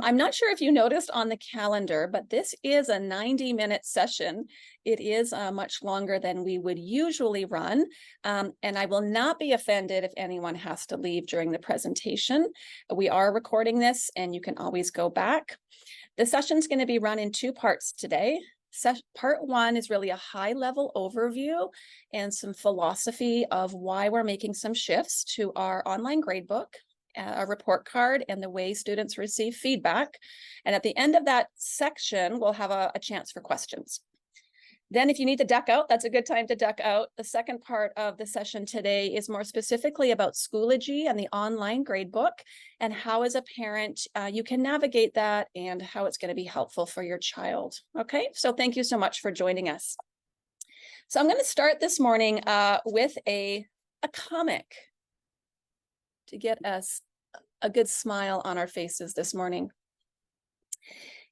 I'm not sure if you noticed on the calendar, but this is a 90-minute session. It is much longer than we would usually run, and I will not be offended if anyone has to leave during the presentation. We are recording this, and you can always go back. The session is going to be run in two parts today. Part one is really a high-level overview and some philosophy of why we're making some shifts to our online gradebook, a report card, and the way students receive feedback. And at the end of that section, we'll have a chance for questions. Then if you need to duck out, that's a good time to duck out. The second part of the session today is more specifically about Schoology and the online gradebook and how as a parent you can navigate that and how it's going to be helpful for your child. Okay, so thank you so much for joining us. So I'm going to start this morning with a comic to get us a good smile on our faces this morning.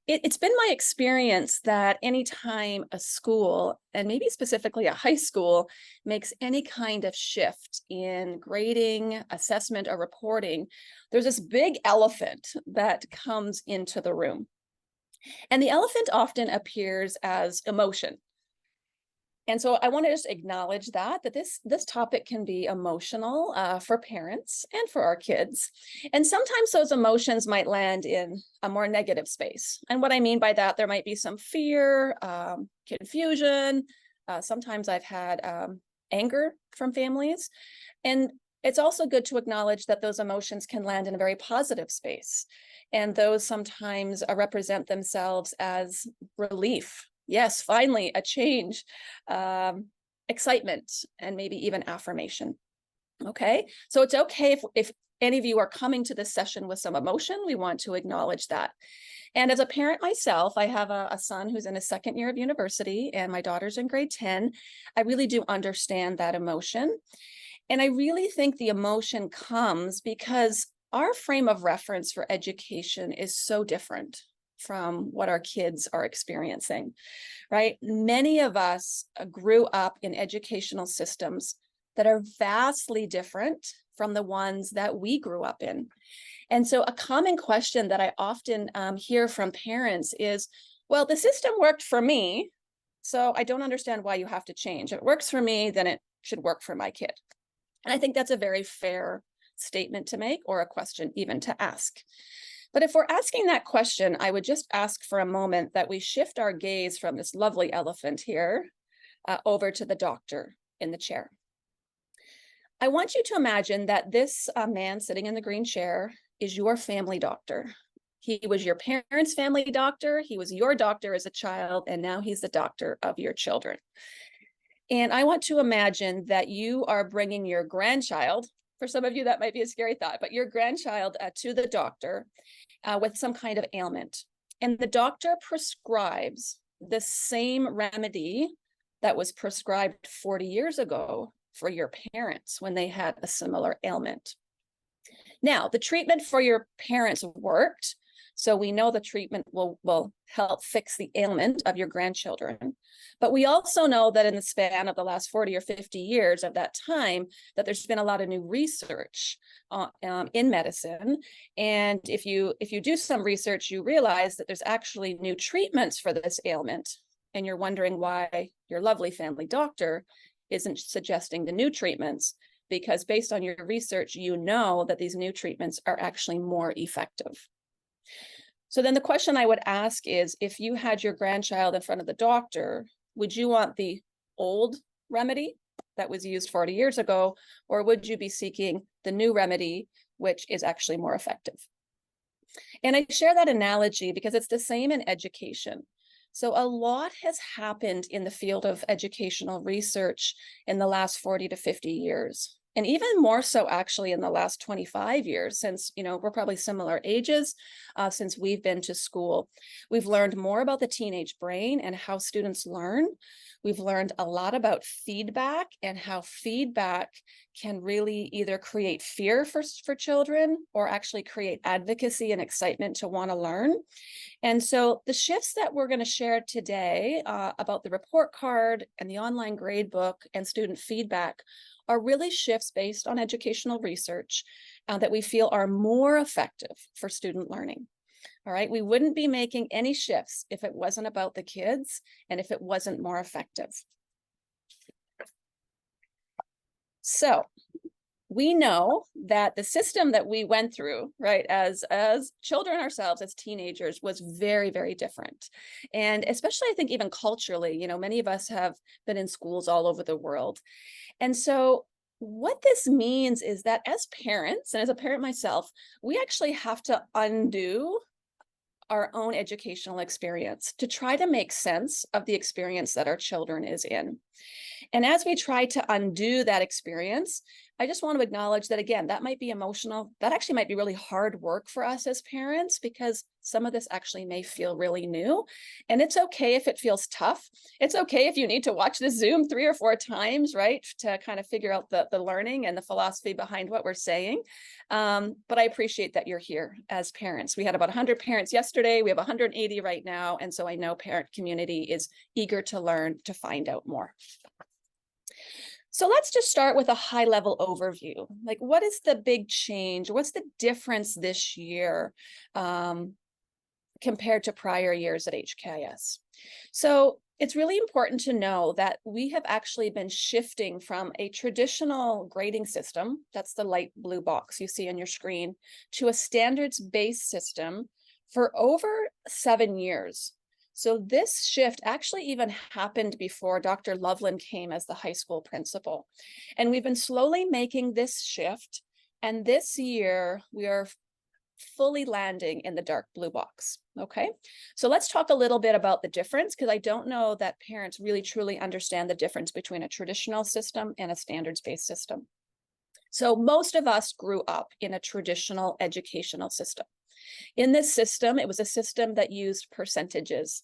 It's been my experience that anytime a school, and maybe specifically a high school, makes any kind of shift in grading, assessment, or reporting, there's this big elephant that comes into the room. And the elephant often appears as emotion. And so I want to just acknowledge that this topic can be emotional for parents and for our kids. And sometimes those emotions might land in a more negative space. And what I mean by that, there might be some fear, confusion. Sometimes I've had anger from families. And it's also good to acknowledge that those emotions can land in a very positive space. And those sometimes represent themselves as relief. Yes, finally, a change, excitement, and maybe even affirmation. Okay, so it's okay if any of you are coming to this session with some emotion. We want to acknowledge that. And as a parent myself, I have a son who's in his second year of university, and my daughter's in grade 10. I really do understand that emotion. And I really think the emotion comes because our frame of reference for education is so different from what our kids are experiencing, right? Many of us grew up in educational systems that are vastly different from the ones that we grew up in. And so a common question that I often hear from parents is, well, the system worked for me, so I don't understand why you have to change. If it works for me, then it should work for my kid. And I think that's a very fair statement to make, or a question even to ask. But if we're asking that question, I would just ask for a moment that we shift our gaze from this lovely elephant here over to the doctor in the chair. I want you to imagine that this man sitting in the green chair is your family doctor. He was your parents' family doctor. He was your doctor as a child, and now he's the doctor of your children. And I want to imagine that you are bringing your grandchild. For some of you, that might be a scary thought, but your grandchild to the doctor with some kind of ailment. And the doctor prescribes the same remedy that was prescribed 40 years ago for your parents when they had a similar ailment. Now, the treatment for your parents worked, so we know the treatment will help fix the ailment of your grandchildren. But we also know that in the span of the last 40 or 50 years of that time, that there's been a lot of new research in medicine. And if you do some research, you realize that there's actually new treatments for this ailment. And you're wondering why your lovely family doctor isn't suggesting the new treatments, because based on your research, you know that these new treatments are actually more effective. So then the question I would ask is, if you had your grandchild in front of the doctor, would you want the old remedy that was used 40 years ago, or would you be seeking the new remedy, which is actually more effective? And I share that analogy because it's the same in education. So a lot has happened in the field of educational research in the last 40 to 50 years. And even more so actually in the last 25 years, since, we're probably similar ages, since we've been to school. We've learned more about the teenage brain and how students learn. We've learned a lot about feedback and how feedback can really either create fear for children or actually create advocacy and excitement to want to learn. And so the shifts that we're going to share today about the report card and the online gradebook and student feedback are really shifts based on educational research that we feel are more effective for student learning. All right. We wouldn't be making any shifts if it wasn't about the kids and if it wasn't more effective. So we know that the system that we went through, right, as children ourselves, as teenagers, was very, very different. And especially, I think, even culturally, you know, many of us have been in schools all over the world. And so what this means is that as parents, and as a parent myself, we actually have to undo our own educational experience to try to make sense of the experience that our children is in. And as we try to undo that experience, I just want to acknowledge that, again, that might be emotional. That actually might be really hard work for us as parents, because some of this actually may feel really new. And it's okay if it feels tough. It's okay if you need to watch the Zoom 3 or 4 times, right, to kind of figure out the learning and the philosophy behind what we're saying. But I appreciate that you're here as parents. We had about 100 parents yesterday. We have 180 right now. And so I know parent community is eager to learn, to find out more. So let's just start with a high level overview. Like, what is the big change? What's the difference this year compared to prior years at HKIS? So it's really important to know that we have actually been shifting from a traditional grading system, that's the light blue box you see on your screen, to a standards-based system for over 7 years. So this shift actually even happened before Dr. Loveland came as the high school principal. And we've been slowly making this shift. And this year we are fully landing in the dark blue box. Okay, so let's talk a little bit about the difference, because I don't know that parents really truly understand the difference between a traditional system and a standards-based system. So most of us grew up in a traditional educational system. In this system, it was a system that used percentages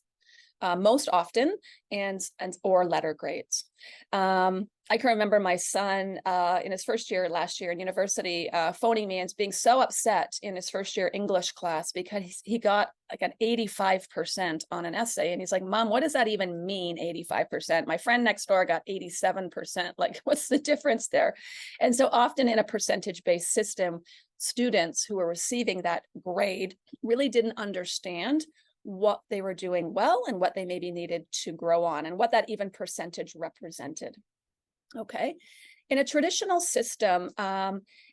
most often, and or letter grades. I can remember my son in his first year last year in university phoning me and being so upset in his first year English class because he got like an 85% on an essay. And he's like, Mom, what does that even mean, 85%? My friend next door got 87%. Like, what's the difference there? And so often in a percentage-based system, students who were receiving that grade really didn't understand what they were doing well and what they maybe needed to grow on and what that even percentage represented. Okay. In a traditional system,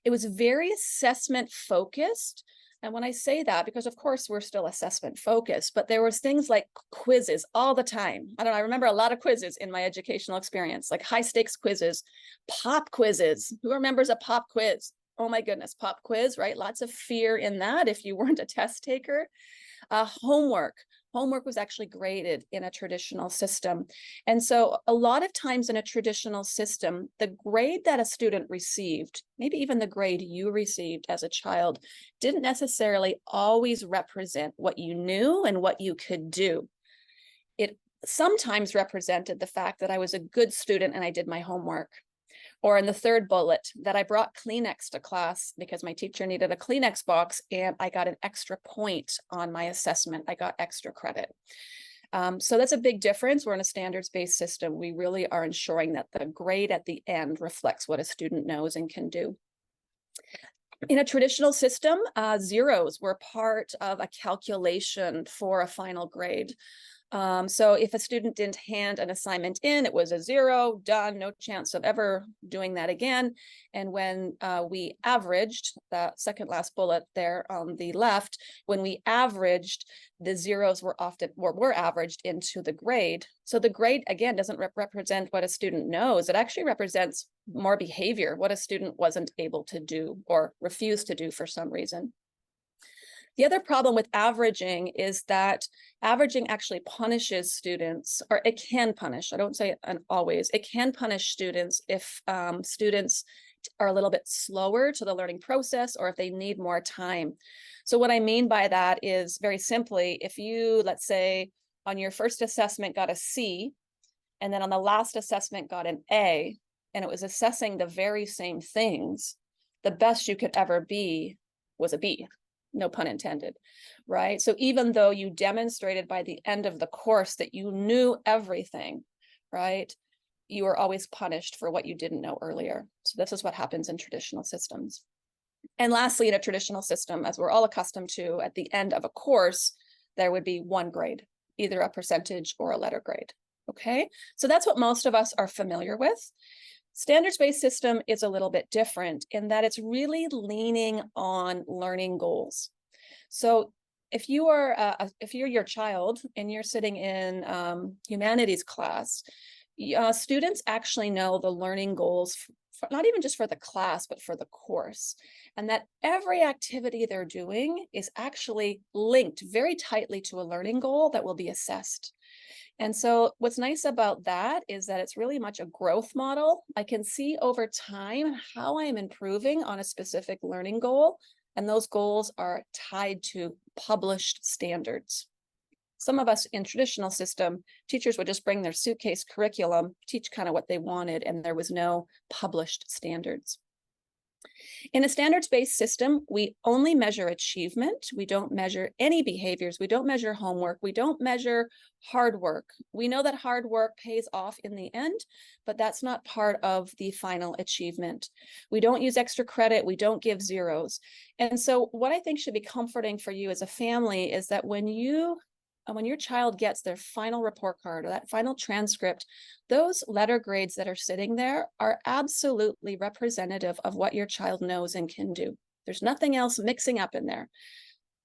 it was very assessment focused. And when I say that, because of course we're still assessment focused, but there was things like quizzes all the time. I don't know, I remember a lot of quizzes in my educational experience, like high stakes quizzes, pop quizzes. Who remembers a pop quiz? Oh my goodness, pop quiz, right? Lots of fear in that if you weren't a test taker. Homework was actually graded in a traditional system. And so a lot of times in a traditional system, the grade that a student received, maybe even the grade you received as a child, didn't necessarily always represent what you knew and what you could do. It sometimes represented the fact that I was a good student and I did my homework. Or in the third bullet, that I brought Kleenex to class because my teacher needed a Kleenex box and I got an extra point on my assessment. I got extra credit. So that's a big difference. We're in a standards-based system. We really are ensuring that the grade at the end reflects what a student knows and can do. In a traditional system, zeros were part of a calculation for a final grade. So if a student didn't hand an assignment in, it was a 0, done, no chance of ever doing that again. And when we averaged, that second last bullet there on the left, when we averaged, the zeros were averaged into the grade. So the grade, again, doesn't represent what a student knows. It actually represents more behavior, what a student wasn't able to do or refused to do for some reason. The other problem with averaging is that averaging actually punishes students, or it can punish, I don't say it always, it can punish students if students are a little bit slower to the learning process or if they need more time. So what I mean by that is, very simply, if you, let's say, on your first assessment got a C, and then on the last assessment got an A, and it was assessing the very same things, the best you could ever be was a B. No pun intended, right? So even though you demonstrated by the end of the course that you knew everything, right, you were always punished for what you didn't know earlier. So this is what happens in traditional systems. And lastly, in a traditional system, as we're all accustomed to, at the end of a course, there would be one grade, either a percentage or a letter grade. Okay, so that's what most of us are familiar with. Standards-based system is a little bit different in that it's really leaning on learning goals. So if you're your child and you're sitting in humanities class, students actually know the learning goals, not even just for the class, but for the course. And that every activity they're doing is actually linked very tightly to a learning goal that will be assessed. And so what's nice about that is that it's really much a growth model. I can see over time how I am improving on a specific learning goal, and those goals are tied to published standards. Some of us in traditional system, teachers would just bring their suitcase curriculum, teach kind of what they wanted, and there was no published standards. In a standards-based system, we only measure achievement. We don't measure any behaviors. We don't measure homework. We don't measure hard work. We know that hard work pays off in the end, but that's not part of the final achievement. We don't use extra credit. We don't give zeros. And so what I think should be comforting for you as a family is that when your child gets their final report card or that final transcript, those letter grades that are sitting there are absolutely representative of what your child knows and can do. There's nothing else mixing up in there.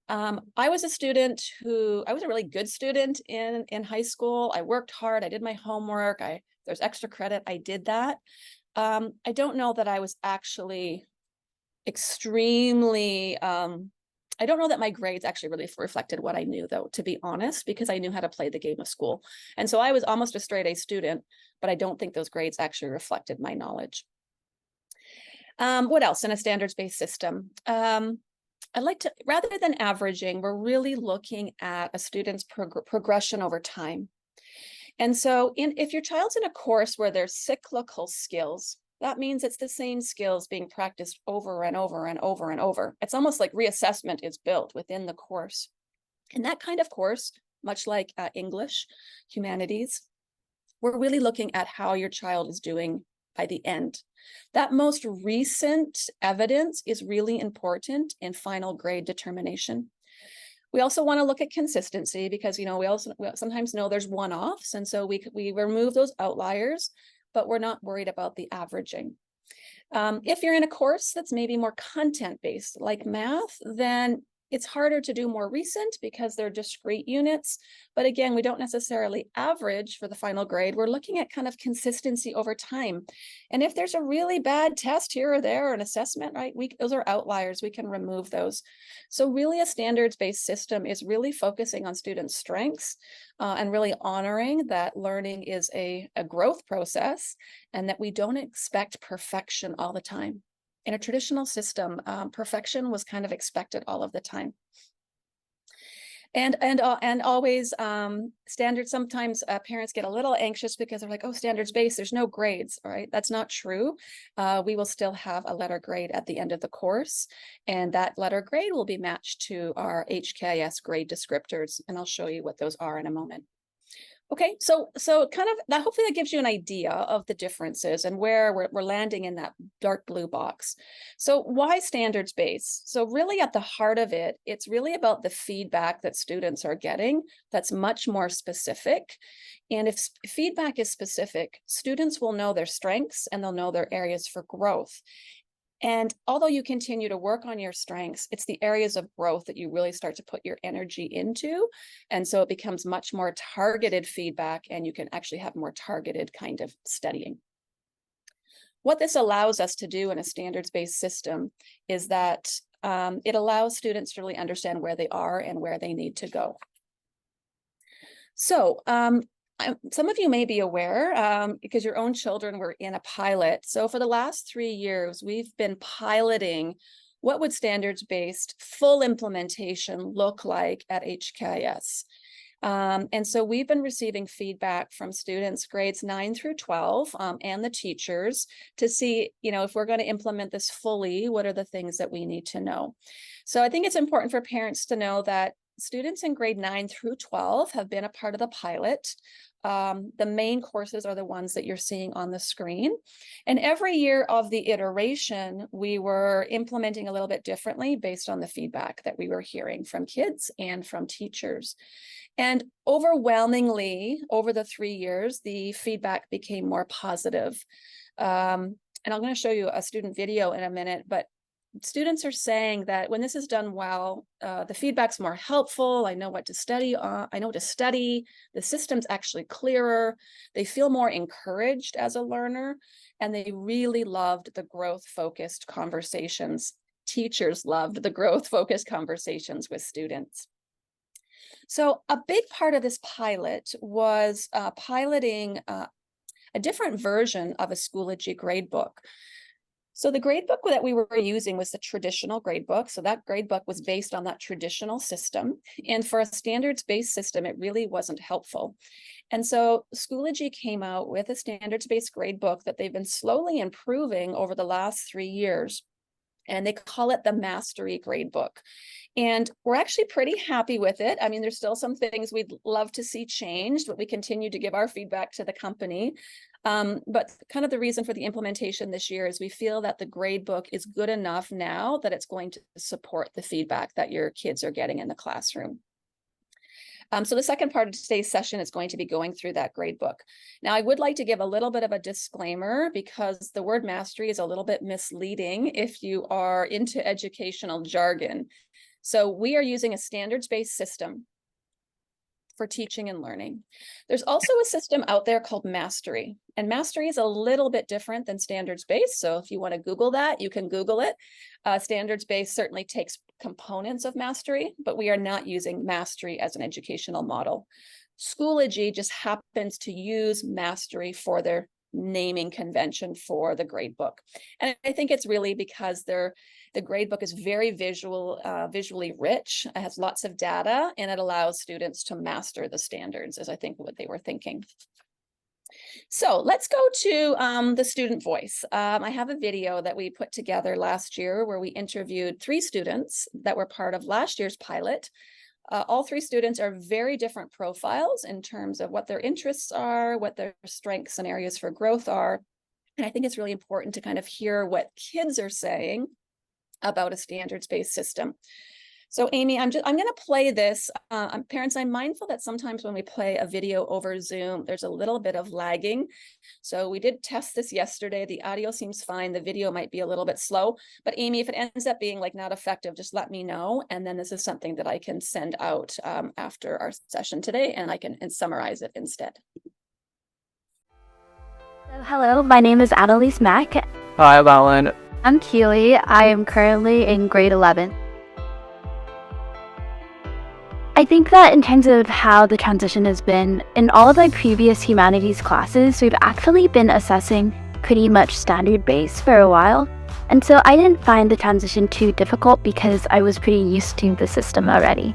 I was a really good student in high school. I worked hard. I did my homework. There's extra credit. I did that. I don't know that I was actually extremely, I don't know that my grades actually really reflected what I knew, though, to be honest, because I knew how to play the game of school. And so I was almost a straight A student, but I don't think those grades actually reflected my knowledge. What else in a standards-based system? I'd like to, rather than averaging, we're really looking at a student's progression over time. And so if your child's in a course where there's cyclical skills, that means it's the same skills being practiced over and over and over and over. It's almost like reassessment is built within the course. And that kind of course, much like English, humanities, we're really looking at how your child is doing by the end. That most recent evidence is really important in final grade determination. We also want to look at consistency because, we sometimes know there's one-offs. And so we remove those outliers, but we're not worried about the averaging. If you're in a course that's maybe more content-based, like math, then it's harder to do more recent because they're discrete units. But again, we don't necessarily average for the final grade. We're looking at kind of consistency over time. And if there's a really bad test here or there, or an assessment, right, those are outliers. We can remove those. So really a standards-based system is really focusing on students' strengths and really honoring that learning is a growth process and that we don't expect perfection all the time. In a traditional system, perfection was kind of expected all of the time. And always standards, sometimes parents get a little anxious because they're like, oh, standards-based, there's no grades, all right? That's not true. We will still have a letter grade at the end of the course, and that letter grade will be matched to our HKIS grade descriptors, and I'll show you what those are in a moment. Okay, so kind of that, hopefully that gives you an idea of the differences and where we're landing in that dark blue box. So why standards-based? So really at the heart of it, it's really about the feedback that students are getting that's much more specific. And if feedback is specific, students will know their strengths and they'll know their areas for growth. And although you continue to work on your strengths, it's the areas of growth that you really start to put your energy into. And so it becomes much more targeted feedback, and you can actually have more targeted kind of studying. What this allows us to do in a standards-based system is that it allows students to really understand where they are and where they need to go. So some of you may be aware, because your own children were in a pilot. So for the last 3 years, we've been piloting what would standards-based full implementation look like at HKIS. And so we've been receiving feedback from students grades 9 through 12 and the teachers to see, if we're going to implement this fully, what are the things that we need to know? So I think it's important for parents to know that students in grade 9 through 12 have been a part of the pilot. The main courses are the ones that you're seeing on the screen. And every year of the iteration, we were implementing a little bit differently based on the feedback that we were hearing from kids and from teachers. And overwhelmingly, over the 3 years, the feedback became more positive. And I'm going to show you a student video in a minute, but students are saying that when this is done well, the feedback's more helpful. I know what to study. I know what to study. The system's actually clearer. They feel more encouraged as a learner, and they really loved the growth-focused conversations. Teachers loved the growth-focused conversations with students. So a big part of this pilot was piloting a different version of a Schoology gradebook. So the gradebook that we were using was the traditional gradebook. So that gradebook was based on that traditional system. And for a standards-based system, it really wasn't helpful. And so Schoology came out with a standards-based gradebook that they've been slowly improving over the last 3 years. And they call it the Mastery Gradebook. And we're actually pretty happy with it. I mean, there's still some things we'd love to see changed, but we continue to give our feedback to the company. But kind of the reason for the implementation this year is we feel that the gradebook is good enough now that it's going to support the feedback that your kids are getting in the classroom. So the second part of today's session is going to be going through that gradebook. Now, I would like to give a little bit of a disclaimer because the word mastery is a little bit misleading if you are into educational jargon. So we are using a standards-based system for teaching and learning. There's also a system out there called Mastery, and Mastery is a little bit different than standards-based. So if you want to Google that, you can Google it. Standards-based certainly takes components of Mastery, but we are not using Mastery as an educational model. Schoology just happens to use Mastery for their naming convention for the gradebook. And I think it's really because the gradebook is very visually rich. It has lots of data, and it allows students to master the standards, is I think what they were thinking. So let's go to the student voice. I have a video that we put together last year where we interviewed 3 students that were part of last year's pilot. All 3 students are very different profiles in terms of what their interests are, what their strengths and areas for growth are. And I think it's really important to kind of hear what kids are saying about a standards-based system. So Amy, I'm going to play this. Parents, I'm mindful that sometimes when we play a video over Zoom, there's a little bit of lagging. So we did test this yesterday. The audio seems fine. The video might be a little bit slow. But Amy, if it ends up being like not effective, just let me know. And then this is something that I can send out after our session today, and I can summarize it instead. Hello, my name is Annalise Mack. Hi, Alan. I'm Keely. I am currently in grade 11. I think that in terms of how the transition has been, in all of my previous humanities classes, we've actually been assessing pretty much standard-based for a while. And so I didn't find the transition too difficult because I was pretty used to the system already.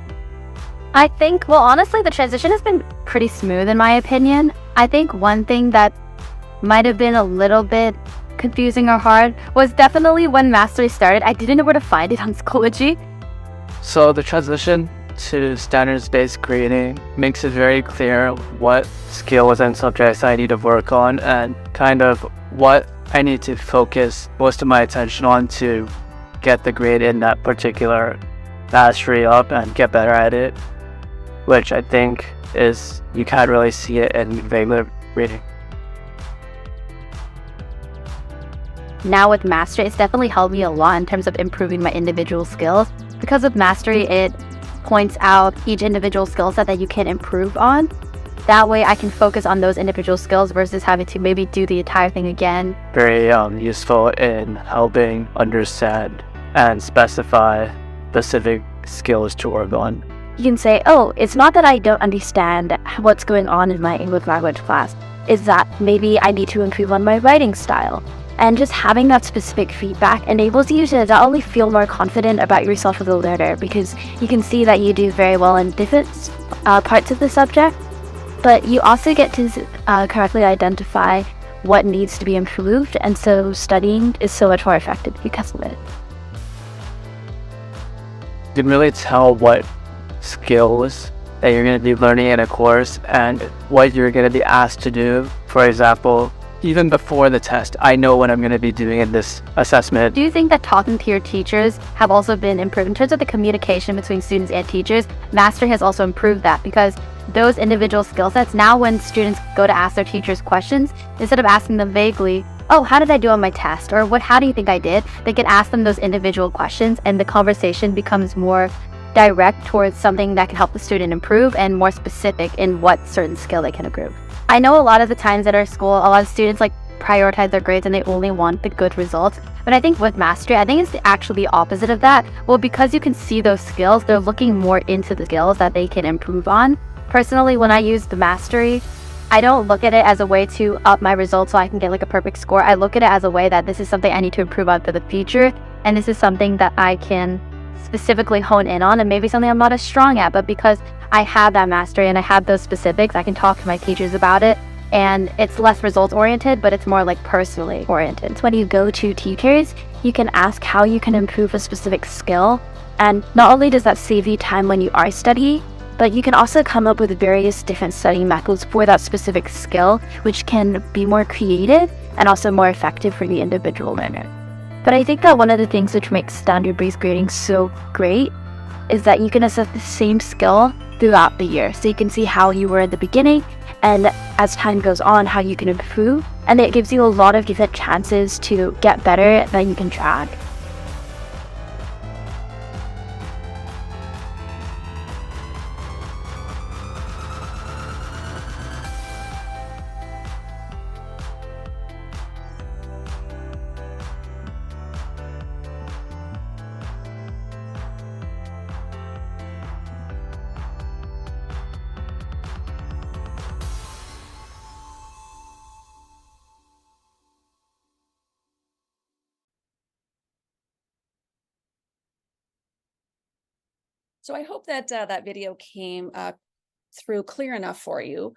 I think, well, honestly, the transition has been pretty smooth in my opinion. I think one thing that might have been a little bit confusing or hard was definitely when Mastery started. I didn't know where to find it on Schoology. So the transition to standards-based grading makes it very clear what skills and subjects I need to work on and kind of what I need to focus most of my attention on to get the grade in that particular mastery up and get better at it, which I think is, you can't really see it in regular reading. Now with Mastery, it's definitely helped me a lot in terms of improving my individual skills. Because of Mastery, it points out each individual skill set that you can improve on. That way I can focus on those individual skills versus having to maybe do the entire thing again. Very useful in helping understand and specify specific skills to work on. You can say, oh, it's not that I don't understand what's going on in my English language class. It's that maybe I need to improve on my writing style. And just having that specific feedback enables you to not only feel more confident about yourself as a learner, because you can see that you do very well in different parts of the subject, but you also get to correctly identify what needs to be improved, and so studying is so much more effective because of it. You can really tell what skills that you're going to be learning in a course and what you're going to be asked to do. For example, even before the test, I know what I'm going to be doing in this assessment. Do you think that talking to your teachers have also been improved in terms of the communication between students and teachers? Mastery has also improved that, because those individual skill sets, now when students go to ask their teachers questions, instead of asking them vaguely, oh, how did I do on my test? Or how do you think I did? They can ask them those individual questions, and the conversation becomes more direct towards something that can help the student improve and more specific in what certain skill they can improve. I know a lot of the times at our school, a lot of students prioritize their grades and they only want the good results. But I think with mastery, I think it's actually the opposite of that. Well, because you can see those skills, they're looking more into the skills that they can improve on. Personally, when I use the mastery, I don't look at it as a way to up my results so I can get a perfect score. I look at it as a way that this is something I need to improve on for the future. And this is something that I can specifically hone in on, and maybe something I'm not as strong at, but because I have that mastery and I have those specifics, I can talk to my teachers about it, and it's less results oriented, but it's more personally oriented. When you go to teachers, you can ask how you can improve a specific skill, and not only does that save you time when you are studying, but you can also come up with various different studying methods for that specific skill, which can be more creative and also more effective for the individual learner. But I think that one of the things which makes standard-based grading so great is that you can assess the same skill throughout the year. So you can see how you were at the beginning, and as time goes on, how you can improve. And it gives you a lot of different chances to get better that you can track. So I hope that that video came through clear enough for you.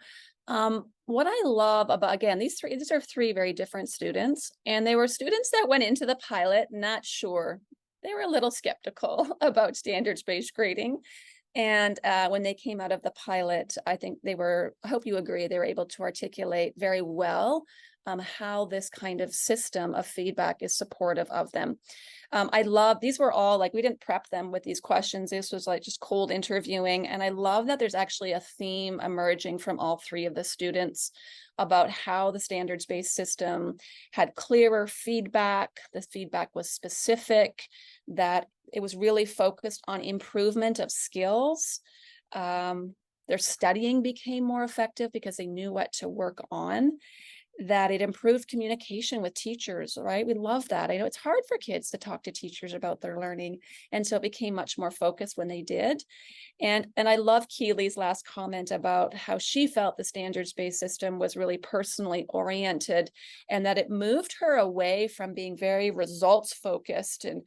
What I love about, again, these are three very different students, and they were students that went into the pilot not sure. They were a little skeptical about standards-based grading. And when they came out of the pilot, I think I hope you agree, they were able to articulate very well how this kind of system of feedback is supportive of them. I love, these were all we didn't prep them with these questions. This was just cold interviewing. And I love that there's actually a theme emerging from all three of the students about how the standards-based system had clearer feedback. The feedback was specific, that it was really focused on improvement of skills. Their studying became more effective because they knew what to work on, that it improved communication with teachers, right? We love that. I know it's hard for kids to talk to teachers about their learning. And so it became much more focused when they did. And I love Keely's last comment about how she felt the standards-based system was really personally oriented, and that it moved her away from being very results focused and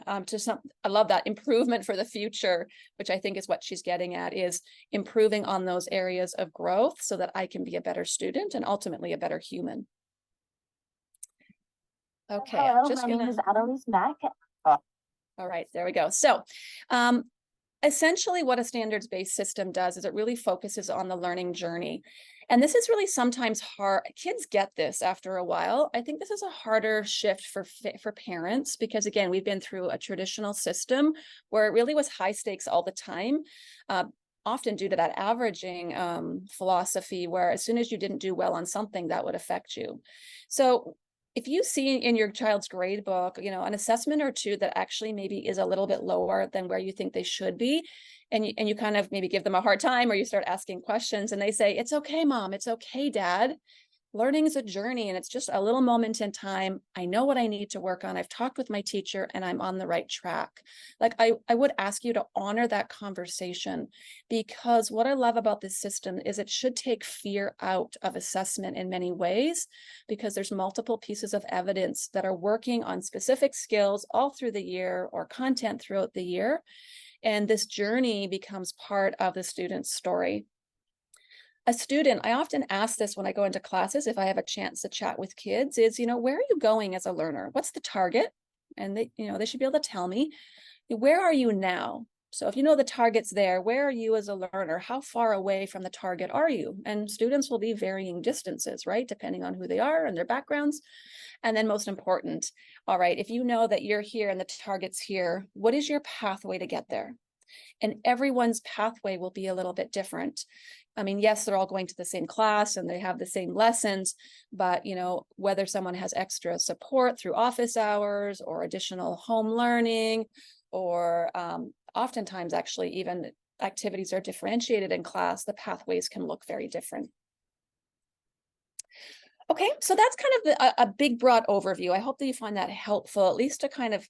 I love that improvement for the future, which I think is what she's getting at, is improving on those areas of growth so that I can be a better student and ultimately a better human. Okay, Hello, my name is Annalise Mack. All right, there we go. So essentially what a standards-based system does is it really focuses on the learning journey. And this is really sometimes hard. Kids get this after a while. I think this is a harder shift for parents because, again, we've been through a traditional system where it really was high stakes all the time, often due to that averaging philosophy where as soon as you didn't do well on something, that would affect you. So if you see in your child's grade book, an assessment or two that actually maybe is a little bit lower than where you think they should be, and you kind of maybe give them a hard time, or you start asking questions and they say, it's okay, Mom, it's okay, Dad. Learning is a journey and it's just a little moment in time. I know what I need to work on. I've talked with my teacher and I'm on the right track. I would ask you to honor that conversation, because what I love about this system is it should take fear out of assessment in many ways, because there's multiple pieces of evidence that are working on specific skills all through the year or content throughout the year. And this journey becomes part of the student's story. A student, I often ask this when I go into classes, if I have a chance to chat with kids, is, where are you going as a learner? What's the target? And they should be able to tell me, where are you now? So if you know the target's there, where are you as a learner? How far away from the target are you? And students will be varying distances, right? Depending on who they are and their backgrounds. And then most important, all right, if you know that you're here and the target's here, what is your pathway to get there? And everyone's pathway will be a little bit different. I mean, yes, they're all going to the same class and they have the same lessons, but whether someone has extra support through office hours or additional home learning, or oftentimes actually even activities are differentiated in class, the pathways can look very different. Okay, so that's kind of a big broad overview. I hope that you find that helpful, at least to kind of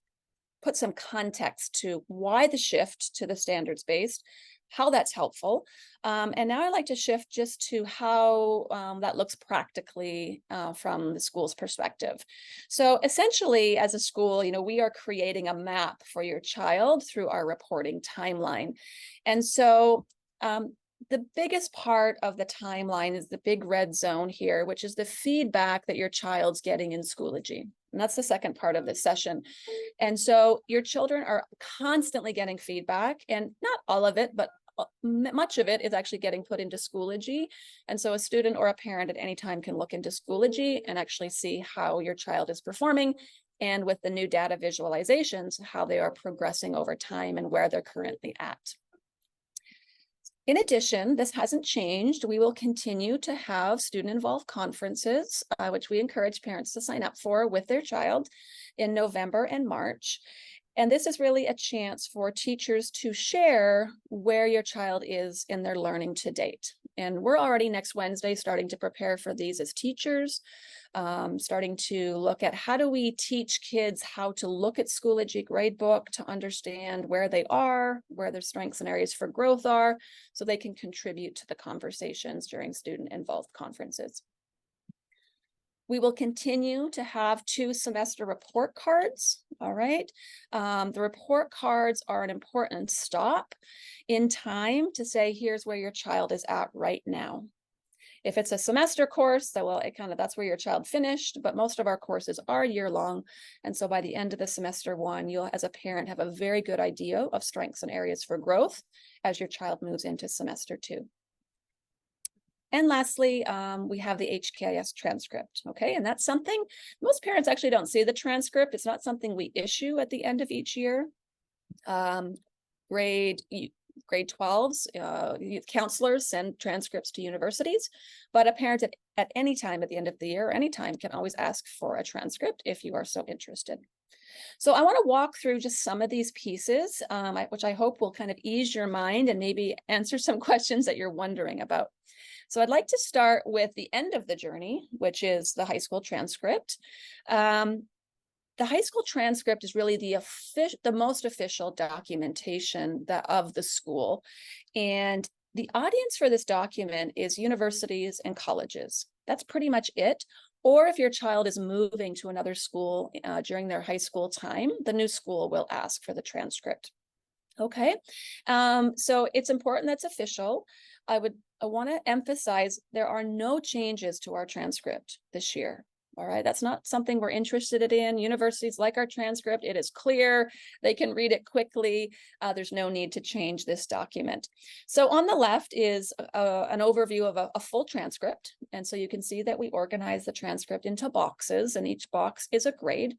put some context to why the shift to the standards-based, how that's helpful. And now I'd like to shift just to how that looks practically from the school's perspective. So essentially, as a school, we are creating a map for your child through our reporting timeline. And so the biggest part of the timeline is the big red zone here, which is the feedback that your child's getting in Schoology. And that's the second part of this session. And so your children are constantly getting feedback, and not all of it, but much of it is actually getting put into Schoology. And so a student or a parent at any time can look into Schoology and actually see how your child is performing. And with the new data visualizations, how they are progressing over time and where they're currently at. In addition, this hasn't changed. We will continue to have student-involved conferences, which we encourage parents to sign up for with their child in November and March. And this is really a chance for teachers to share where your child is in their learning to date. And we're already next Wednesday starting to prepare for these as teachers, starting to look at how do we teach kids how to look at Schoology gradebook to understand where they are, where their strengths and areas for growth are, so they can contribute to the conversations during student-involved conferences. We will continue to have 2 semester report cards, all right? The report cards are an important stop in time to say, here's where your child is at right now. If it's a semester course, that's where your child finished, but most of our courses are year-long. And so by the end of the semester 1, you'll, as a parent, have a very good idea of strengths and areas for growth as your child moves into semester 2. And lastly, we have the HKIS transcript, okay? And that's something, most parents actually don't see the transcript. It's not something we issue at the end of each year. Grade 12s, youth counselors send transcripts to universities, but a parent at any time at the end of the year, or any time, can always ask for a transcript if you are so interested. So I want to walk through just some of these pieces, which I hope will kind of ease your mind and maybe answer some questions that you're wondering about. So I'd like to start with the end of the journey, which is the high school transcript. The high school transcript is really the most official documentation of the school. And the audience for this document is universities and colleges. That's pretty much it. Or if your child is moving to another school during their high school time, the new school will ask for the transcript. Okay, so it's important that's official. I want to emphasize there are no changes to our transcript this year. All right, that's not something we're interested in. Universities like our transcript. It is clear. They can read it quickly. There's no need to change this document. So on the left is an overview of a full transcript. And so you can see that we organize the transcript into boxes, and each box is a grade.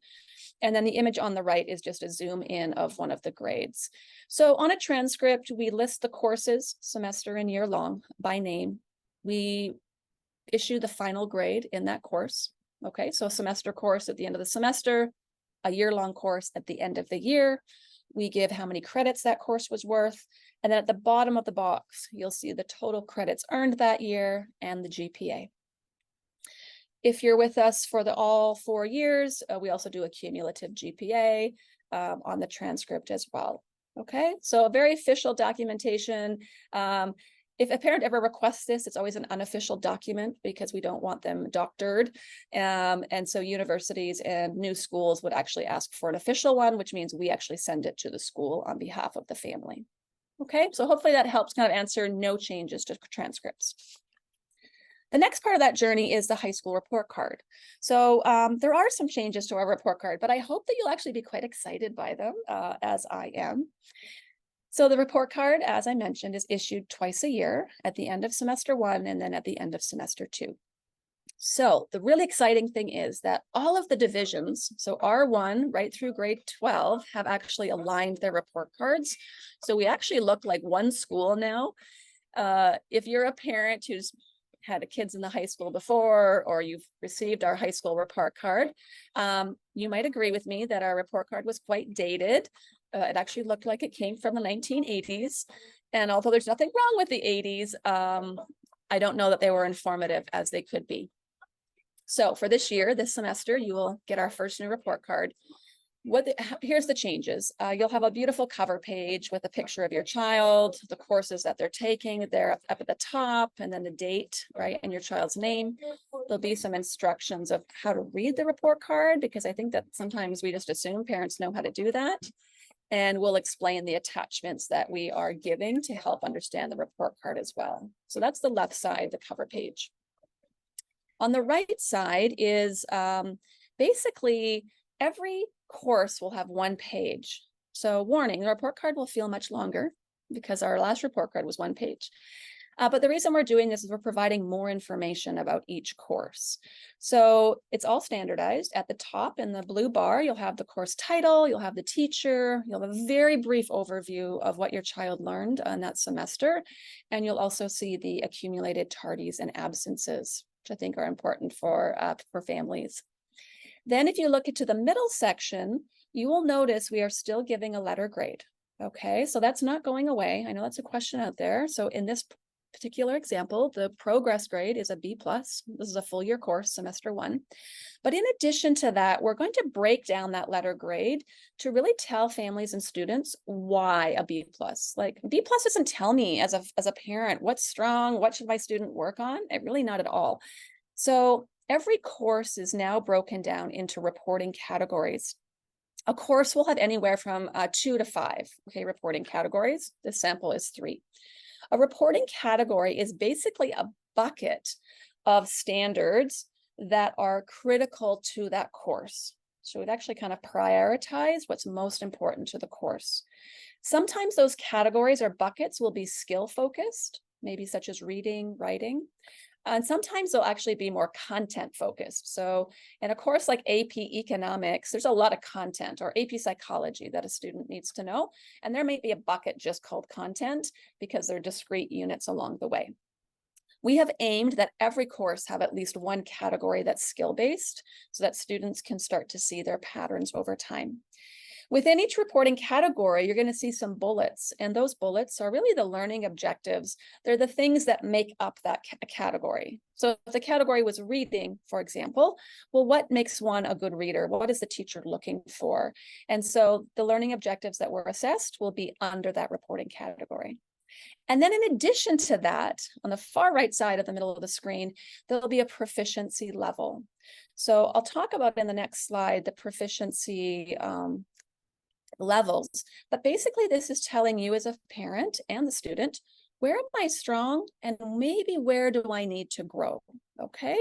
And then the image on the right is just a zoom in of one of the grades. So on a transcript, we list the courses, semester and year long, by name. We issue the final grade in that course. Okay, so a semester course at the end of the semester, a year-long course at the end of the year. We give how many credits that course was worth. And then at the bottom of the box, you'll see the total credits earned that year and the GPA. If you're with us for all 4 years, we also do a cumulative GPA on the transcript as well. Okay, so a very official documentation. If a parent ever requests this, it's always an unofficial document because we don't want them doctored. And so universities and new schools would actually ask for an official one, which means we actually send it to the school on behalf of the family. Okay, so hopefully that helps kind of answer no changes to transcripts. The next part of that journey is the high school report card. So there are some changes to our report card, but I hope that you'll actually be quite excited by them, as I am. So the report card, as I mentioned, is issued twice a year at the end of semester 1 and then at the end of semester 2. So the really exciting thing is that all of the divisions, so R1 right through grade 12, have actually aligned their report cards. So we actually look like one school now. If you're a parent who's had kids in the high school before, or you've received our high school report card, you might agree with me that our report card was quite dated. It actually looked like it came from the 1980s. And although there's nothing wrong with the 80s, I don't know that they were informative as they could be. So for this year, this semester, you will get our first new report card. Here's the changes. You'll have a beautiful cover page with a picture of your child, the courses that they're taking. They're up at the top, and then the date, right, and your child's name. There'll be some instructions of how to read the report card, because I think that sometimes we just assume parents know how to do that. And we'll explain the attachments that we are giving to help understand the report card as well. So that's the left side, the cover page. On the right side is basically every course will have one page. So warning, the report card will feel much longer because our last report card was one page. But the reason we're doing this is we're providing more information about each course. So it's all standardized. At the top in the blue bar, you'll have the course title, you'll have the teacher, you'll have a very brief overview of what your child learned on that semester. And you'll also see the accumulated tardies and absences, which I think are important for families. Then if you look into the middle section, you will notice we are still giving a letter grade. Okay, so that's not going away. I know that's a question out there. So in this particular example, the progress grade is a B+. This is a full year course, semester 1. But in addition to that, we're going to break down that letter grade to really tell families and students why a B+. Like B+ doesn't tell me as a parent what's strong, what should my student work on? Really not at all. So every course is now broken down into reporting categories. A course will have anywhere from 2 to 5, okay, reporting categories. This sample is 3. A reporting category is basically a bucket of standards that are critical to that course. So we'd actually kind of prioritize what's most important to the course. Sometimes those categories or buckets will be skill focused, maybe such as reading, writing. And sometimes they'll actually be more content focused. So in a course like AP Economics, there's a lot of content, or AP Psychology that a student needs to know. And there may be a bucket just called content because they're discrete units along the way. We have aimed that every course have at least one category that's skill-based so that students can start to see their patterns over time. Within each reporting category, you're going to see some bullets, and those bullets are really the learning objectives. They're the things that make up that category. So if the category was reading, for example, well, what makes one a good reader? What is the teacher looking for? And so the learning objectives that were assessed will be under that reporting category. And then in addition to that, on the far right side of the middle of the screen, there'll be a proficiency level. So I'll talk about in the next slide the proficiency levels, but basically this is telling you as a parent and the student, where am I strong and maybe where do I need to grow? Okay,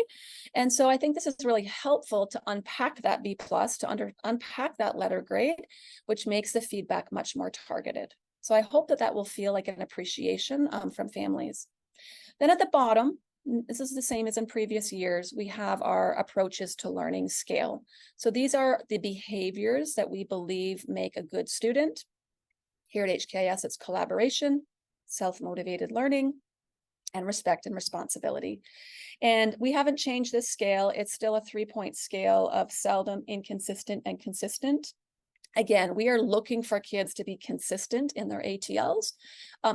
and so I think this is really helpful to unpack that B+, to unpack that letter grade, which makes the feedback much more targeted. So I hope that that will feel like an appreciation from families. Then at the bottom, this is the same as in previous years, we have our approaches to learning scale. So these are the behaviors that we believe make a good student. Here at HKIS, it's collaboration, self-motivated learning, and respect and responsibility. And we haven't changed this scale. It's still a 3-point scale of seldom, inconsistent, and consistent. Again, we are looking for kids to be consistent in their ATLs.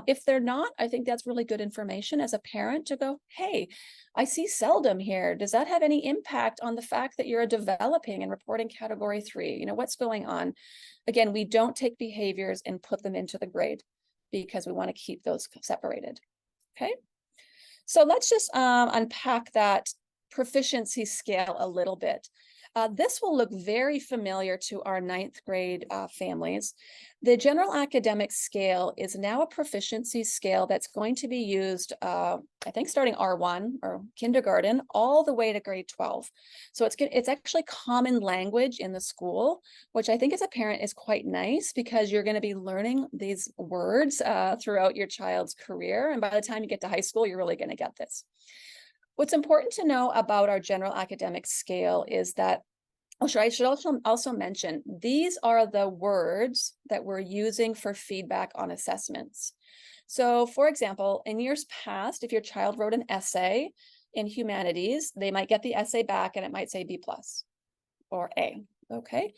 If they're not, I think that's really good information as a parent to go, hey, I see seldom here. Does that have any impact on the fact that you're developing and reporting category 3? You know, what's going on? Again, we don't take behaviors and put them into the grade because we want to keep those separated. Okay, so let's just unpack that proficiency scale a little bit. This will look very familiar to our ninth grade families. The general academic scale is now a proficiency scale that's going to be used, I think, starting R1 or kindergarten all the way to grade 12. So it's actually common language in the school, which I think as a parent is quite nice because you're going to be learning these words throughout your child's career. And by the time you get to high school, you're really going to get this. What's important to know about our general academic scale is that, I should also mention, these are the words that we're using for feedback on assessments. So for example, in years past, if your child wrote an essay in humanities, they might get the essay back and it might say B+ or A, okay?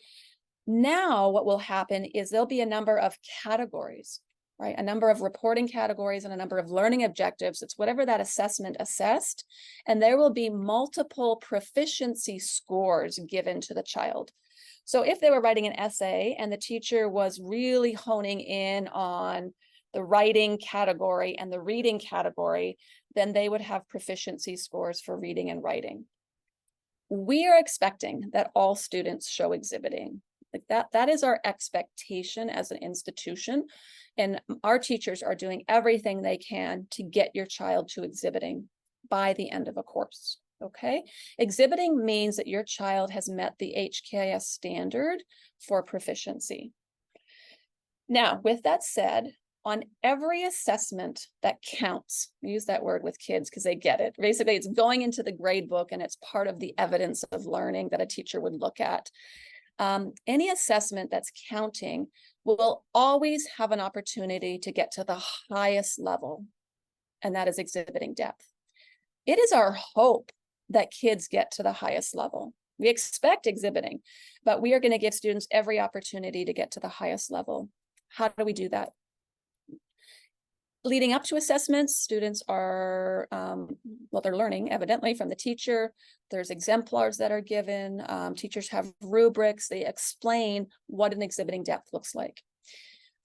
Now what will happen is there'll be a number of categories, right? A number of reporting categories and a number of learning objectives. It's whatever that assessment assessed. And there will be multiple proficiency scores given to the child. So if they were writing an essay and the teacher was really honing in on the writing category and the reading category, then they would have proficiency scores for reading and writing. We are expecting that all students show exhibiting. Like that is our expectation as an institution. And our teachers are doing everything they can to get your child to exhibiting by the end of a course, okay? Exhibiting means that your child has met the HKIS standard for proficiency. Now, with that said, on every assessment that counts, we use that word with kids because they get it. Basically, it's going into the grade book and it's part of the evidence of learning that a teacher would look at. Any assessment that's counting will always have an opportunity to get to the highest level, and that is exhibiting depth. It is our hope that kids get to the highest level. We expect exhibiting, but we are going to give students every opportunity to get to the highest level. How do we do that? Leading up to assessments, students are, they're learning evidently from the teacher. There's exemplars that are given. Teachers have rubrics. They explain what an exhibiting depth looks like.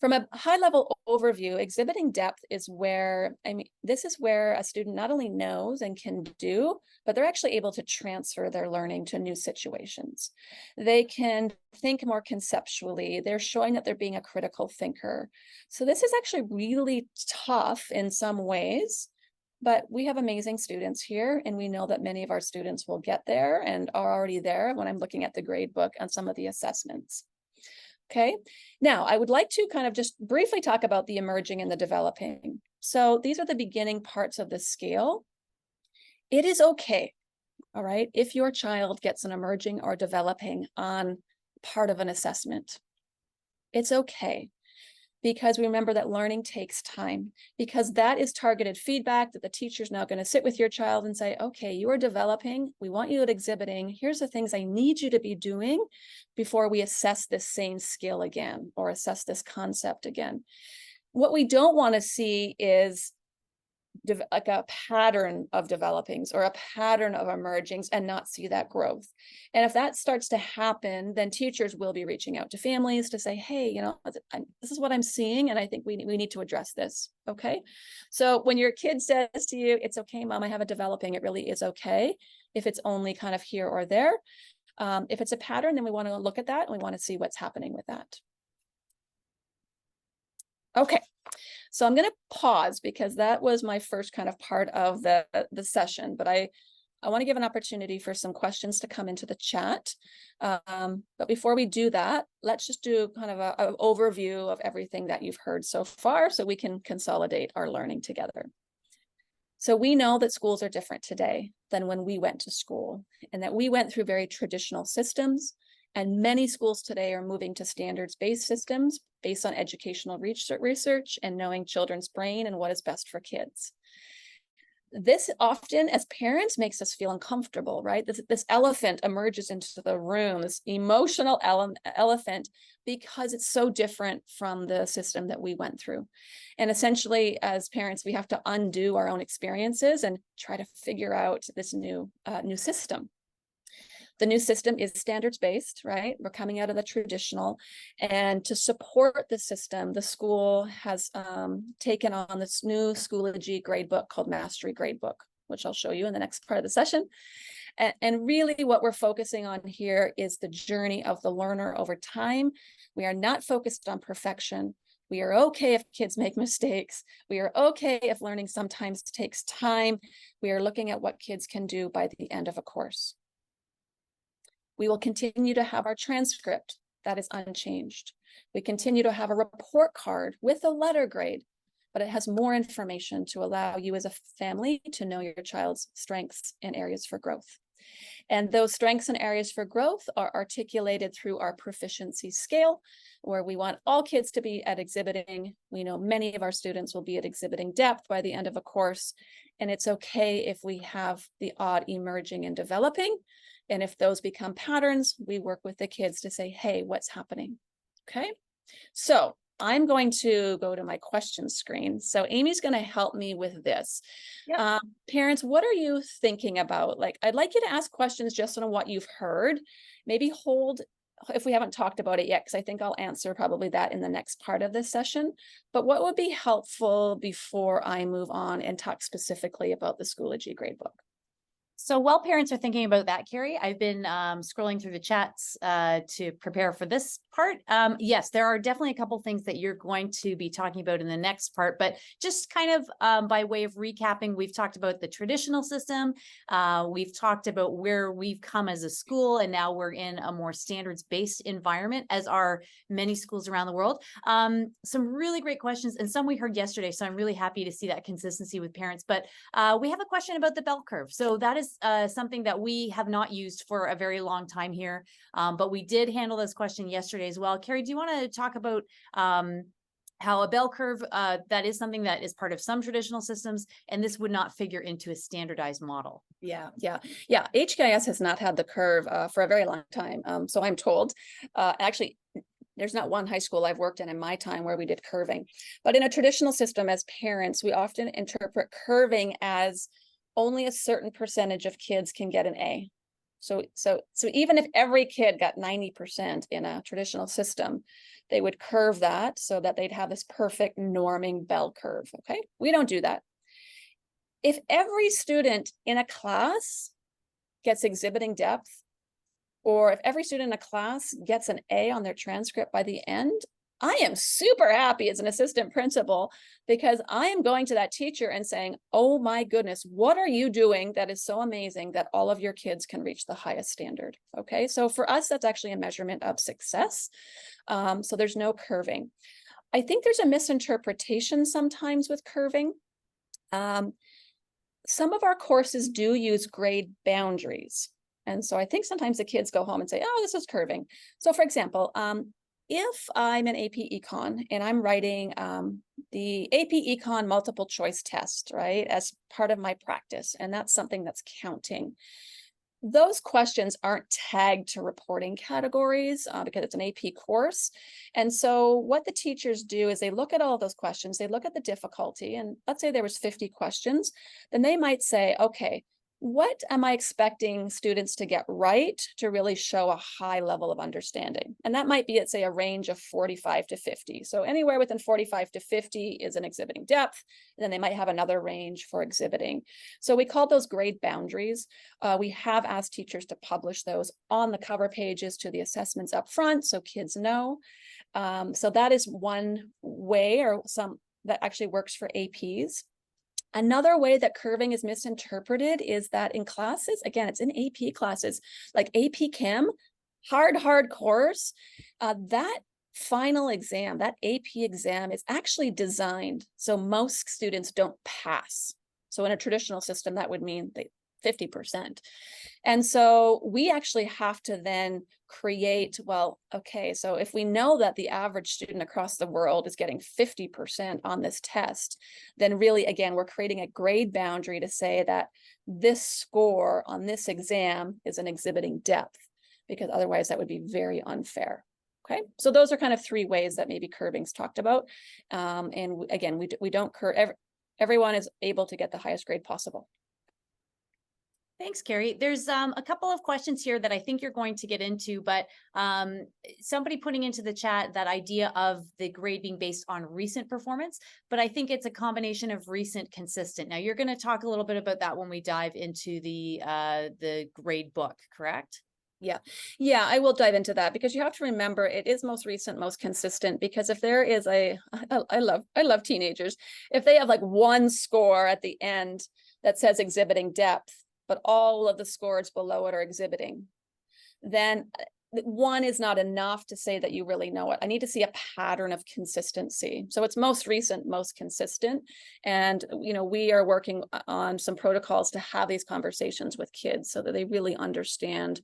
From a high level overview, exhibiting depth is where, this is where a student not only knows and can do, but they're actually able to transfer their learning to new situations. They can think more conceptually. They're showing that they're being a critical thinker. So this is actually really tough in some ways, but we have amazing students here, and we know that many of our students will get there and are already there when I'm looking at the grade book and some of the assessments. Okay, now I would like to kind of just briefly talk about the emerging and the developing. So these are the beginning parts of the scale. It is okay, all right, if your child gets an emerging or developing on part of an assessment. It's okay, because we remember that learning takes time, because that is targeted feedback that the teacher's now going to sit with your child and say, okay, you are developing. We want you at exhibiting. Here's the things I need you to be doing before we assess this same skill again or assess this concept again. What we don't want to see is like a pattern of developings or a pattern of emergings and not see that growth. And if that starts to happen, then teachers will be reaching out to families to say, hey, you know, this is what I'm seeing, and I think we need to address this. Okay. So when your kid says to you, it's okay, Mom, I have a developing, it really is okay if it's only kind of here or there. If it's a pattern, then we want to look at that and we want to see what's happening with that. Okay. So I'm going to pause because that was my first kind of part of the session, but I want to give an opportunity for some questions to come into the chat. But before we do that, let's just do kind of an overview of everything that you've heard so far so we can consolidate our learning together. So we know that schools are different today than when we went to school, and that we went through very traditional systems. And many schools today are moving to standards-based systems based on educational research and knowing children's brain and what is best for kids. This often, as parents, makes us feel uncomfortable, right? This elephant emerges into the room, this emotional elephant, because it's so different from the system that we went through. And essentially, as parents, we have to undo our own experiences and try to figure out this new system. The new system is standards-based, right? We're coming out of the traditional. And to support the system, the school has taken on this new Schoology gradebook called Mastery Gradebook, which I'll show you in the next part of the session. And really what we're focusing on here is the journey of the learner over time. We are not focused on perfection. We are okay if kids make mistakes. We are okay if learning sometimes takes time. We are looking at what kids can do by the end of a course. We will continue to have our transcript. That is unchanged. We continue to have a report card with a letter grade, but it has more information to allow you as a family to know your child's strengths and areas for growth. And those strengths and areas for growth are articulated through our proficiency scale, where we want all kids to be at exhibiting. We know many of our students will be at exhibiting depth by the end of a course, and it's okay if we have the odd emerging and developing. And if those become patterns, we work with the kids to say, hey, what's happening? Okay, so I'm going to go to my question screen. So Amy's going to help me with this. Yep. Parents, what are you thinking about? Like, I'd like you to ask questions just on what you've heard. Maybe hold, if we haven't talked about it yet, because I think I'll answer probably that in the next part of this session. But what would be helpful before I move on and talk specifically about the Schoology gradebook? So while parents are thinking about that, Carrie, I've been scrolling through the chats to prepare for this part. Yes, there are definitely a couple things that you're going to be talking about in the next part, but just kind of by way of recapping, we've talked about the traditional system. We've talked about where we've come as a school, and now we're in a more standards-based environment, as are many schools around the world. Some really great questions, and some we heard yesterday, so I'm really happy to see that consistency with parents. But we have a question about the bell curve. So that is something that we have not used for a very long time here, but we did handle this question yesterday as well. Carrie, do you want to talk about how a bell curve, that is something that is part of some traditional systems, and this would not figure into a standardized model? Yeah. HKIS has not had the curve for a very long time. So I'm told, actually, there's not one high school I've worked in my time where we did curving. But in a traditional system, as parents, we often interpret curving as only a certain percentage of kids can get an A. So even if every kid got 90% in a traditional system, they would curve that so that they'd have this perfect norming bell curve. Okay, we don't do that. If every student in a class gets exhibiting depth, or if every student in a class gets an A on their transcript by the end, I am super happy as an assistant principal, because I am going to that teacher and saying, oh my goodness, what are you doing that is so amazing that all of your kids can reach the highest standard? Okay, so for us, that's actually a measurement of success. So there's no curving. I think there's a misinterpretation sometimes with curving. Some of our courses do use grade boundaries. And so I think sometimes the kids go home and say, oh, this is curving. So for example, if I'm an AP Econ and I'm writing the AP Econ multiple choice test, right, as part of my practice, and that's something that's counting, those questions aren't tagged to reporting categories because it's an AP course. And so what the teachers do is they look at all those questions, they look at the difficulty, and let's say there was 50 questions, then they might say, okay, what am I expecting students to get right to really show a high level of understanding? And that might be at, say, a range of 45 to 50. So anywhere within 45 to 50 is an exhibiting depth. And then they might have another range for exhibiting. So we call those grade boundaries. We have asked teachers to publish those on the cover pages to the assessments up front so kids know. So that is one way, or some that actually works for APs. Another way that curving is misinterpreted is that in classes, again, it's in AP classes, like AP Chem, hard course, that final exam, that AP exam is actually designed so most students don't pass. So in a traditional system, that would mean 50%. And so we actually have to then create, well, okay, so if we know that the average student across the world is getting 50% on this test, then really, again, we're creating a grade boundary to say that this score on this exam is an exhibiting depth, because otherwise that would be very unfair. Okay, so those are kind of three ways that maybe curving's talked about. And again, we don't curve, everyone is able to get the highest grade possible. Thanks, Carrie. There's a couple of questions here that I think you're going to get into, but somebody putting into the chat that idea of the grade being based on recent performance, but I think it's a combination of recent, consistent. Now you're going to talk a little bit about that when we dive into the grade book, correct? Yeah, I will dive into that because you have to remember it is most recent, most consistent. Because if there is I love teenagers. If they have like one score at the end that says exhibiting depth, but all of the scores below it are exhibiting, then one is not enough to say that you really know it. I need to see a pattern of consistency. So it's most recent, most consistent. And, we are working on some protocols to have these conversations with kids so that they really understand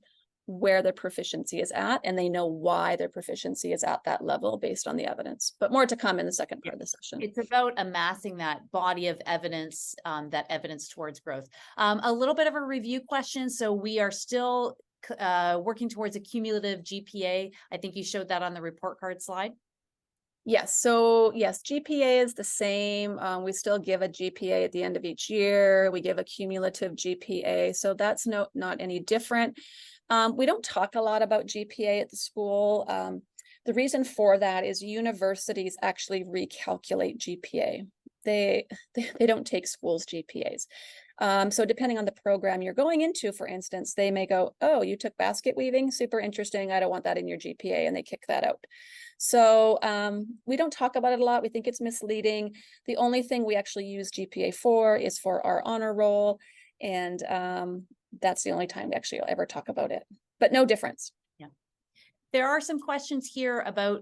where their proficiency is at and they know why their proficiency is at that level based on the evidence. But more to come in the second part of the session. It's about amassing that body of evidence, that evidence towards growth. A little bit of a review question. So we are still working towards a cumulative GPA. I think you showed that on the report card slide. Yes. So yes, GPA is the same. We still give a GPA at the end of each year. We give a cumulative GPA. So that's not any different. We don't talk a lot about GPA at the school. The reason for that is universities actually recalculate GPA. They don't take schools' GPAs. So depending on the program you're going into, for instance, they may go, oh, you took basket weaving, super interesting. I don't want that in your GPA, and they kick that out. So we don't talk about it a lot. We think it's misleading. The only thing we actually use GPA for is for our honor roll. And that's the only time we actually ever talk about it, but no difference. Yeah. There are some questions here about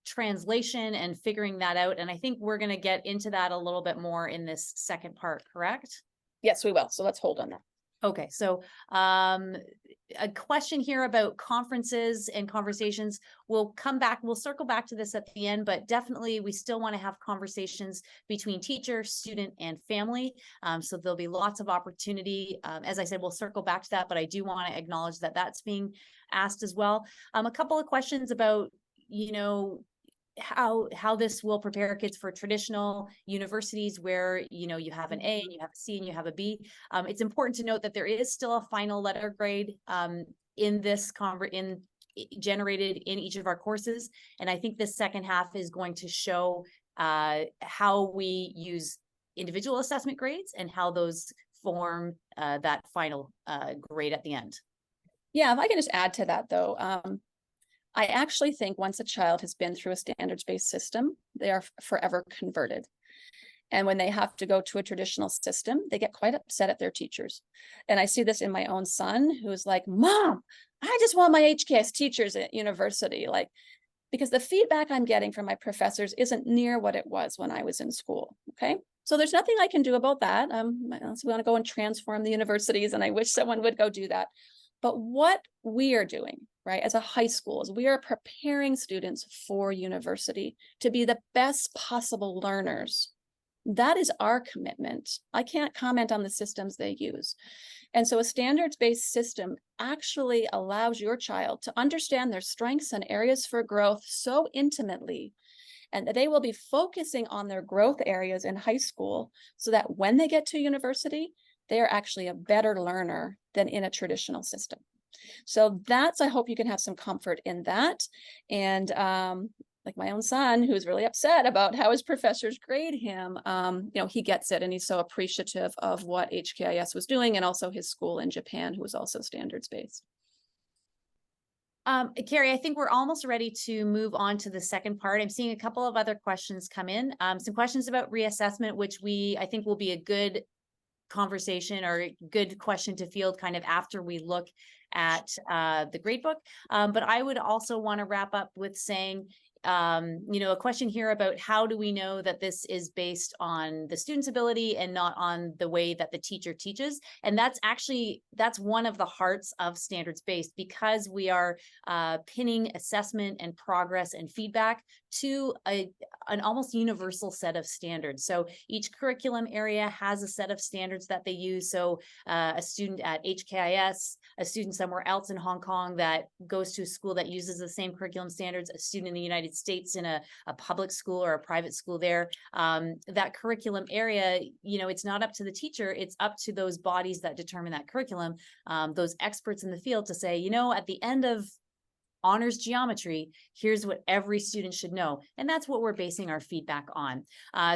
translation and figuring that out. And I think we're going to get into that a little bit more in this second part, correct? Yes, we will. So let's hold on that. Okay, so a question here about conferences and conversations. We'll come back, we'll circle back to this at the end, but definitely we still want to have conversations between teacher, student, and family. So there'll be lots of opportunity. As I said, we'll circle back to that, but I do want to acknowledge that that's being asked as well. A couple of questions about, how this will prepare kids for traditional universities where you have an A and you have a C and you have a B. It's important to note that there is still a final letter grade in this generated in each of our courses, and I think this second half is going to show how we use individual assessment grades and how those form that final grade at the end. Yeah, if I can just add to that though. I actually think once a child has been through a standards-based system, they are forever converted. And when they have to go to a traditional system, they get quite upset at their teachers. And I see this in my own son, who's like, Mom, I just want my HKIS teachers at university. Because the feedback I'm getting from my professors isn't near what it was when I was in school. Okay. So there's nothing I can do about that. I also want to go and transform the universities, and I wish someone would go do that. But what we are doing, right, as a high school, is we are preparing students for university to be the best possible learners. That is our commitment. I can't comment on the systems they use. And so a standards-based system actually allows your child to understand their strengths and areas for growth so intimately, and that they will be focusing on their growth areas in high school so that when they get to university, they are actually a better learner than in a traditional system. So I hope you can have some comfort in that. And like my own son, who's really upset about how his professors grade him, he gets it, and he's so appreciative of what HKIS was doing, and also his school in Japan, who was also standards-based. Carrie, I think we're almost ready to move on to the second part. I'm seeing a couple of other questions come in. Some questions about reassessment, which I think will be a good conversation or a good question to field kind of after we look at the gradebook. But I would also want to wrap up with saying, a question here about how do we know that this is based on the student's ability and not on the way that the teacher teaches. And that's one of the hearts of standards-based, because we are pinning assessment and progress and feedback to an almost universal set of standards. So each curriculum area has a set of standards that they use. So a student at HKIS, a student somewhere else in Hong Kong that goes to a school that uses the same curriculum standards, a student in the United States in a public school or a private school there, that curriculum area, you know, it's not up to the teacher, it's up to those bodies that determine that curriculum, those experts in the field to say, you know, at the end of honors geometry, here's what every student should know. And that's what we're basing our feedback on.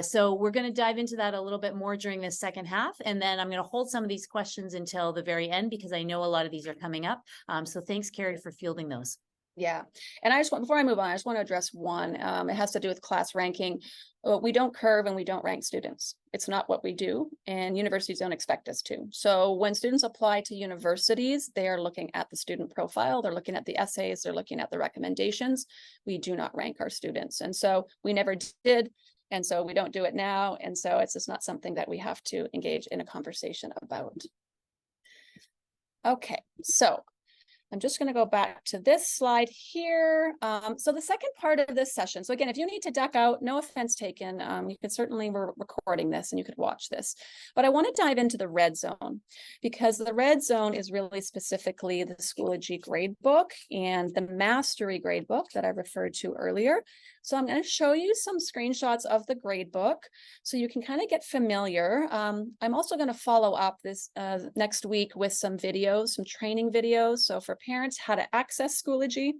So we're going to dive into that a little bit more during this second half. And then I'm going to hold some of these questions until the very end, because I know a lot of these are coming up. So thanks, Carrie, for fielding those. Yeah. And I just want, before I move on, I just want to address one. It has to do with class ranking. We don't curve and we don't rank students. It's not what we do, and universities don't expect us to. So when students apply to universities, they are looking at the student profile, they're looking at the essays, they're looking at the recommendations. We do not rank our students. And so we never did. And so we don't do it now. And so it's just not something that we have to engage in a conversation about. Okay, so I'm just going to go back to this slide here. So the second part of this session. So again, if you need to duck out, no offense taken. You could certainly, we're recording this and you could watch this. But I want to dive into the red zone, because the red zone is really specifically the Schoology gradebook and the mastery gradebook that I referred to earlier. So I'm going to show you some screenshots of the gradebook so you can kind of get familiar. I'm also going to follow up this next week with some videos, some training videos. So for parents, how to access Schoology,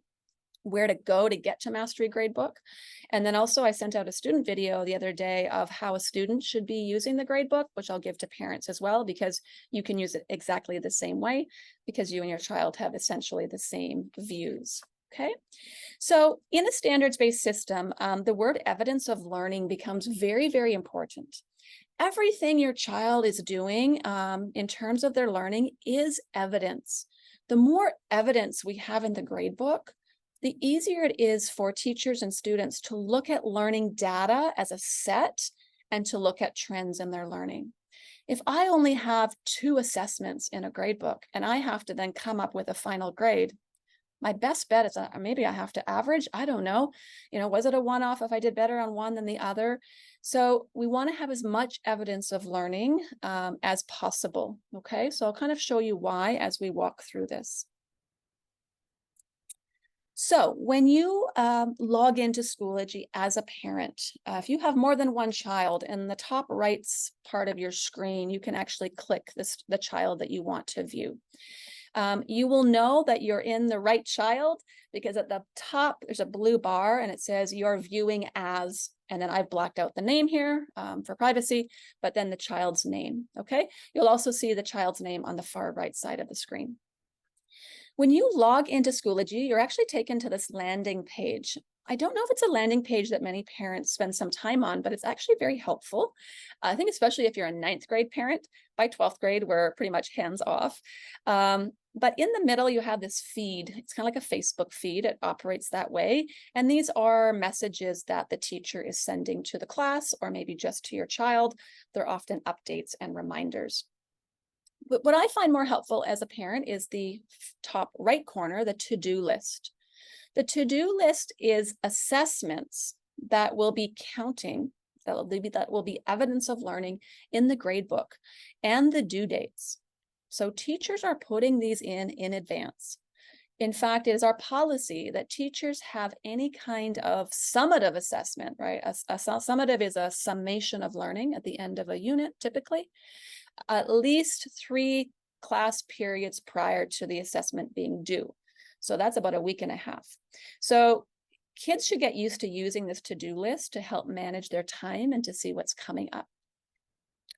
where to go to get to Mastery Gradebook. And then also I sent out a student video the other day of how a student should be using the gradebook, which I'll give to parents as well, because you can use it exactly the same way, because you and your child have essentially the same views. Okay, so in a standards-based system, the word evidence of learning becomes very, very important. Everything your child is doing in terms of their learning is evidence. The more evidence we have in the gradebook, the easier it is for teachers and students to look at learning data as a set and to look at trends in their learning. If I only have 2 assessments in a gradebook and I have to then come up with a final grade, my best bet is maybe I have to average. I don't know. You know, was it a one-off if I did better on one than the other? So we want to have as much evidence of learning as possible. Okay, so I'll kind of show you why as we walk through this. So when you log into Schoology as a parent, if you have more than one child, in the top right part of your screen, you can actually click the child that you want to view. You will know that you're in the right child because at the top there's a blue bar and it says you're viewing as, and then I've blacked out the name here for privacy, but then the child's name. Okay, you'll also see the child's name on the far right side of the screen. When you log into Schoology, you're actually taken to this landing page. I don't know if it's a landing page that many parents spend some time on, but it's actually very helpful. I think especially if you're a 9th grade parent. By 12th grade, we're pretty much hands off. But in the middle, you have this feed. It's kind of like a Facebook feed. It operates that way. And these are messages that the teacher is sending to the class or maybe just to your child. They're often updates and reminders. But what I find more helpful as a parent is the top right corner, the to-do list. The to-do list is assessments that will be counting, that will be evidence of learning in the gradebook and the due dates. So teachers are putting these in advance. In fact, it is our policy that teachers have any kind of summative assessment, right? A summative is a summation of learning at the end of a unit, typically, at least 3 class periods prior to the assessment being due. So that's about a week and a half. So kids should get used to using this to-do list to help manage their time and to see what's coming up.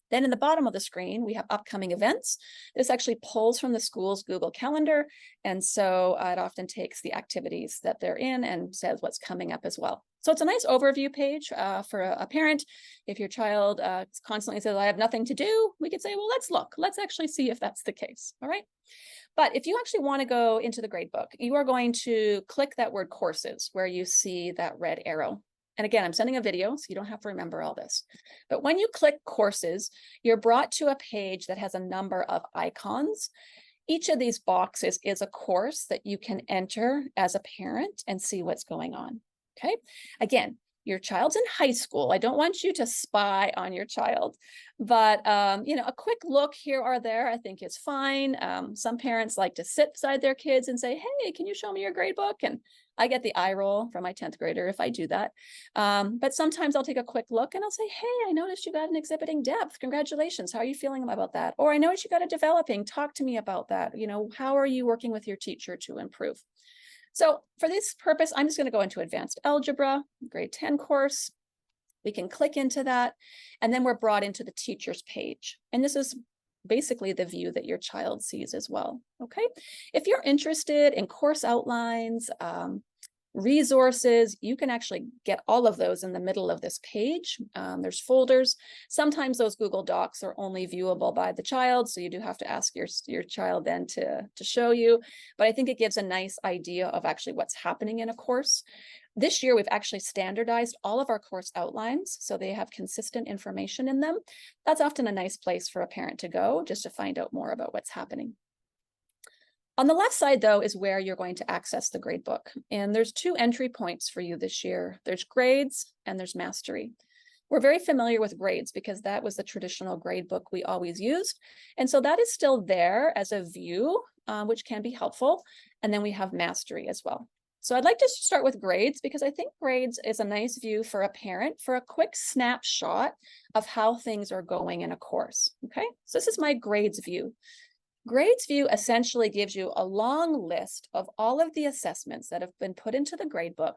Then in the bottom of the screen, we have upcoming events. This actually pulls from the school's Google Calendar. And so it often takes the activities that they're in and says what's coming up as well. So it's a nice overview page for a parent. If your child constantly says, I have nothing to do, we could say, well, let's look. Let's actually see if that's the case. All right. But if you actually want to go into the gradebook, you are going to click that word courses where you see that red arrow. And again, I'm sending a video, so you don't have to remember all this. But when you click courses, you're brought to a page that has a number of icons. Each of these boxes is a course that you can enter as a parent and see what's going on. Okay. Again, your child's in high school. I don't want you to spy on your child, but a quick look here or there, I think is fine. Some parents like to sit beside their kids and say, "Hey, can you show me your grade book?" And I get the eye roll from my 10th grader if I do that. But sometimes I'll take a quick look and I'll say, "Hey, I noticed you got an exhibiting depth. Congratulations. How are you feeling about that?" Or, "I noticed you got a developing. Talk to me about that. How are you working with your teacher to improve?" So for this purpose, I'm just going to go into advanced algebra, grade 10 course. We can click into that, and then we're brought into the teacher's page. And this is basically the view that your child sees as well. Okay. If you're interested in course outlines, resources, you can actually get all of those in the middle of this page. There's folders. Sometimes those Google Docs are only viewable by the child, so you do have to ask your child then to show you. But I think it gives a nice idea of actually what's happening in a course. This year, we've actually standardized all of our course outlines, so they have consistent information in them. That's often a nice place for a parent to go just to find out more about what's happening. On the left side, though, is where you're going to access the gradebook. And there's 2 entry points for you this year. There's grades and there's mastery. We're very familiar with grades because that was the traditional gradebook we always used. And so that is still there as a view, which can be helpful. And then we have mastery as well. So I'd like to start with grades because I think grades is a nice view for a parent for a quick snapshot of how things are going in a course. Okay, so this is my grades view. Grades view essentially gives you a long list of all of the assessments that have been put into the gradebook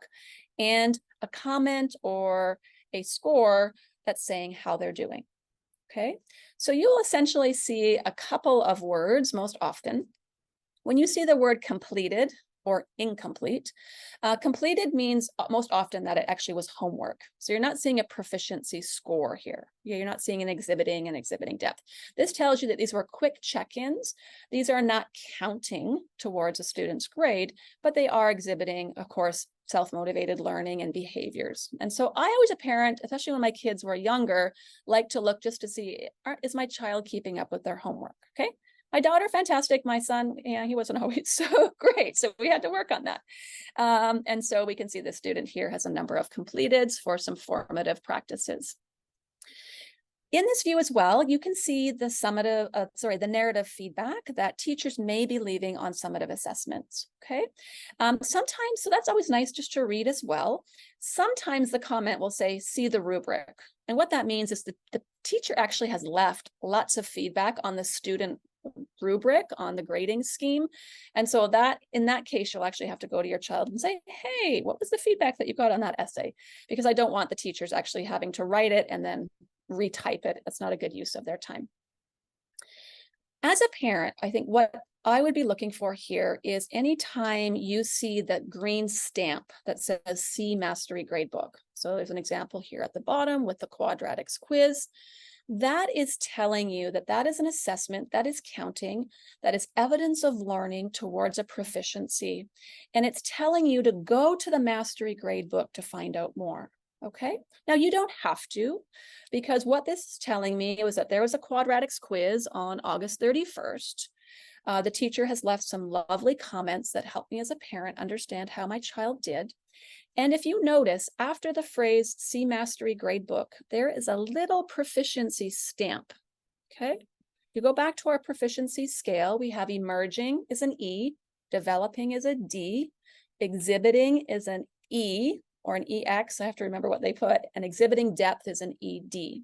and a comment or a score that's saying how they're doing. Okay, so you'll essentially see a couple of words most often. When you see the word completed or incomplete, completed means most often that it actually was homework. So you're not seeing a proficiency score here. You're not seeing an exhibiting depth. This tells you that these were quick check-ins. These are not counting towards a student's grade, but they are exhibiting, of course, self-motivated learning and behaviors. And so I always, a parent, especially when my kids were younger, like to look just to see, is my child keeping up with their homework? Okay. My daughter, fantastic. My son, he wasn't always so great. So we had to work on that. And so we can see the student here has a number of completeds for some formative practices. In this view as well, you can see the narrative feedback that teachers may be leaving on summative assessments. Okay. Sometimes, so that's always nice just to read as well. Sometimes the comment will say, see the rubric. And what that means is the teacher actually has left lots of feedback on the student rubric on the grading scheme. And so that in that case, you'll actually have to go to your child and say, hey, what was the feedback that you got on that essay? Because I don't want the teachers actually having to write it and then retype it. That's not a good use of their time. As a parent, I think what I would be looking for here is anytime you see that green stamp that says C Mastery Gradebook. So there's an example here at the bottom with the quadratics quiz. That is telling you that that is an assessment, that is counting, that is evidence of learning towards a proficiency. And it's telling you to go to the Mastery Gradebook to find out more. Okay, now you don't have to, because what this is telling me was that there was a quadratics quiz on August 31st. The teacher has left some lovely comments that help me as a parent understand how my child did. And if you notice, after the phrase C Mastery Gradebook, there is a little proficiency stamp. Okay, you go back to our proficiency scale, we have emerging is an E, developing is a D, exhibiting is an E or an EX, I have to remember what they put, and exhibiting depth is an ED.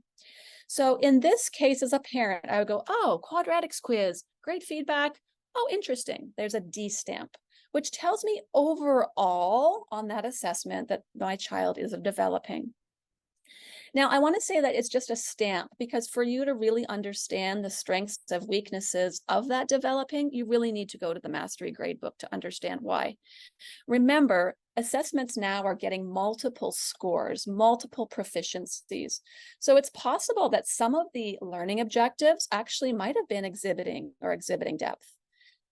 So in this case, as a parent, I would go, oh, quadratics quiz, great feedback. Oh, interesting, there's a D stamp, which tells me overall on that assessment that my child is developing. Now, I want to say that it's just a stamp because for you to really understand the strengths of weaknesses of that developing, you really need to go to the Mastery Gradebook to understand why. Remember, assessments now are getting multiple scores, multiple proficiencies. So it's possible that some of the learning objectives actually might have been exhibiting depth.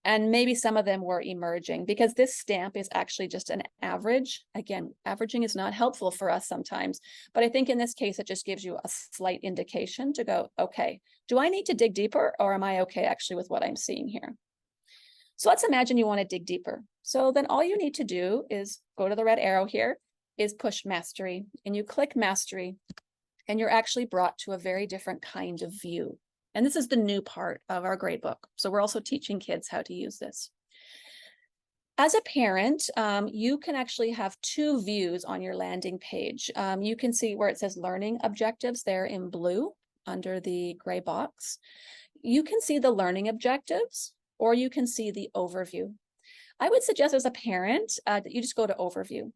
And maybe some of them were emerging because this stamp is actually just an average. Again, averaging is not helpful for us sometimes, but I think in this case, it just gives you a slight indication to go, okay, do I need to dig deeper or am I okay actually with what I'm seeing here? So let's imagine you want to dig deeper. So then all you need to do is go to the red arrow here is push mastery, and you click mastery, and you're actually brought to a very different kind of view. And this is the new part of our gradebook. So we're also teaching kids how to use this. As a parent, you can actually have two views on your landing page. You can see where it says learning objectives there in blue under the gray box. You can see the learning objectives, or you can see the overview. I would suggest as a parent that you just go to overview.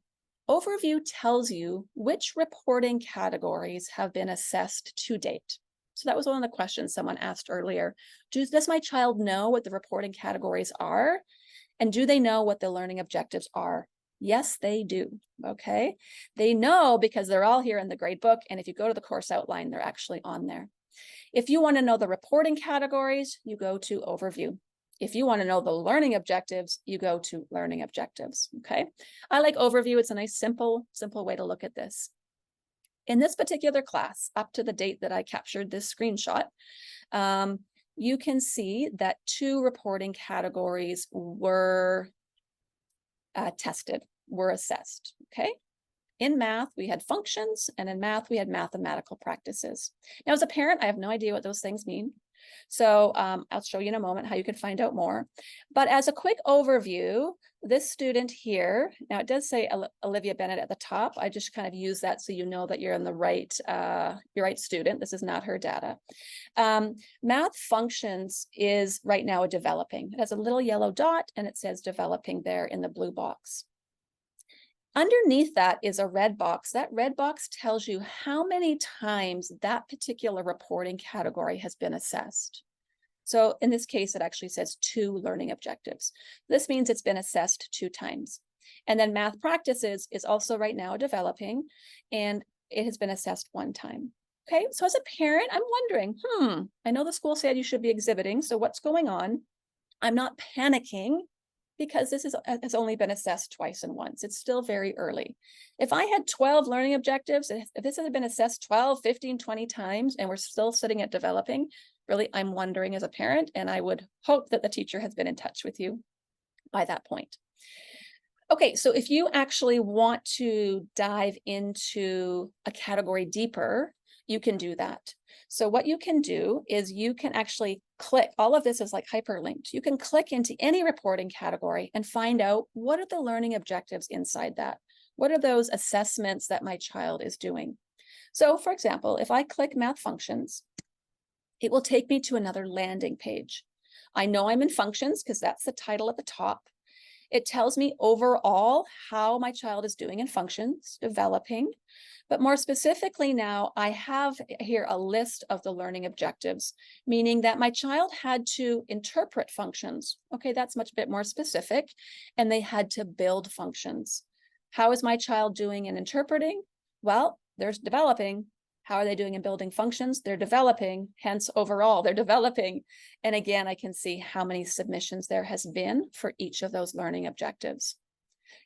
Overview tells you which reporting categories have been assessed to date. So that was one of the questions someone asked earlier. Does my child know what the reporting categories are? And do they know what the learning objectives are? Yes, they do. Okay. They know because they're all here in the grade book. And if you go to the course outline, they're actually on there. If you want to know the reporting categories, you go to overview. If you want to know the learning objectives, you go to learning objectives. Okay. I like overview. It's a nice, simple way to look at this. In this particular class, up to the date that I captured this screenshot, you can see that two reporting categories were tested, were assessed, okay? In math, we had functions, and in math, we had mathematical practices. Now, as a parent, I have no idea what those things mean. So I'll show you in a moment how you can find out more. But as a quick overview, this student here, now it does say Olivia Bennett at the top. I just kind of use that so you know that you're in the right, your right student. This is not her data. Math functions is right now a developing. It has a little yellow dot and it says developing there in the blue box. Underneath that is a red box. That red box tells you how many times that particular reporting category has been assessed. So in this case, it actually says 2 learning objectives. This means it's been assessed 2 times. And then math practices is also right now developing, and it has been assessed 1 time. Okay, so as a parent, I'm wondering, I know the school said you should be exhibiting, so what's going on? I'm not panicking, because this has only been assessed twice and once. It's still very early. If I had 12 learning objectives, if this had been assessed 12, 15, 20 times, and we're still sitting at developing, really, I'm wondering as a parent, and I would hope that the teacher has been in touch with you by that point. Okay, so if you actually want to dive into a category deeper, you can do that. So what you can do is you can actually click, all of this is like hyperlinked. You can click into any reporting category and find out what are the learning objectives inside that. What are those assessments that my child is doing? So for example, if I click math functions, it will take me to another landing page. I know I'm in functions because that's the title at the top. It tells me overall how my child is doing in functions, developing. But more specifically now, I have here a list of the learning objectives, meaning that my child had to interpret functions. Okay, that's much bit more specific. And they had to build functions. How is my child doing in interpreting? Well, there's developing. How are they doing in building functions? They're developing, hence overall, they're developing. And again, I can see how many submissions there has been for each of those learning objectives.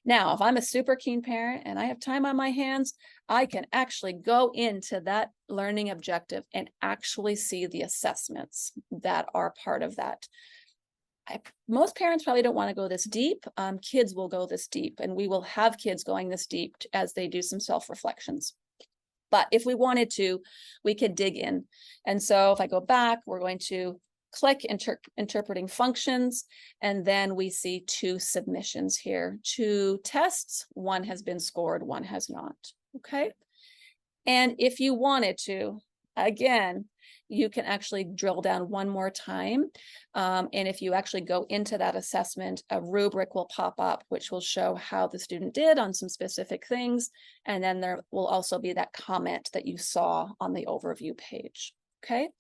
Now, if I'm a super keen parent and I have time on my hands, I can actually go into that learning objective and actually see the assessments that are part of that. Most parents probably don't want to go this deep. Kids will go this deep, and we will have kids going this deep as they do some self-reflections. But if we wanted to, we could dig in. And so if I go back, we're going to click interpreting functions, and then we see 2 submissions here, 2 tests. 1 has been scored, 1 has not. Okay. And if you wanted to, again, you can actually drill down one more time. And if you actually go into that assessment, a rubric will pop up, which will show how the student did on some specific things. And then there will also be that comment that you saw on the overview page. Okay.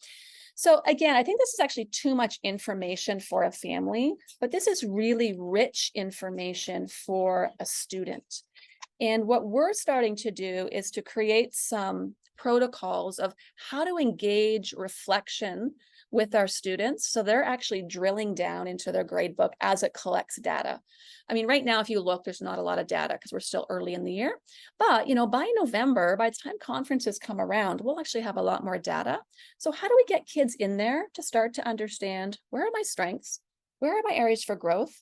So again, I think this is actually too much information for a family, but this is really rich information for a student. And what we're starting to do is to create some protocols of how to engage reflection with our students. So they're actually drilling down into their grade book as it collects data. I mean, right now, if you look, there's not a lot of data because we're still early in the year. But, you know, by November, by the time conferences come around, we'll actually have a lot more data. So how do we get kids in there to start to understand, where are my strengths? Where are my areas for growth?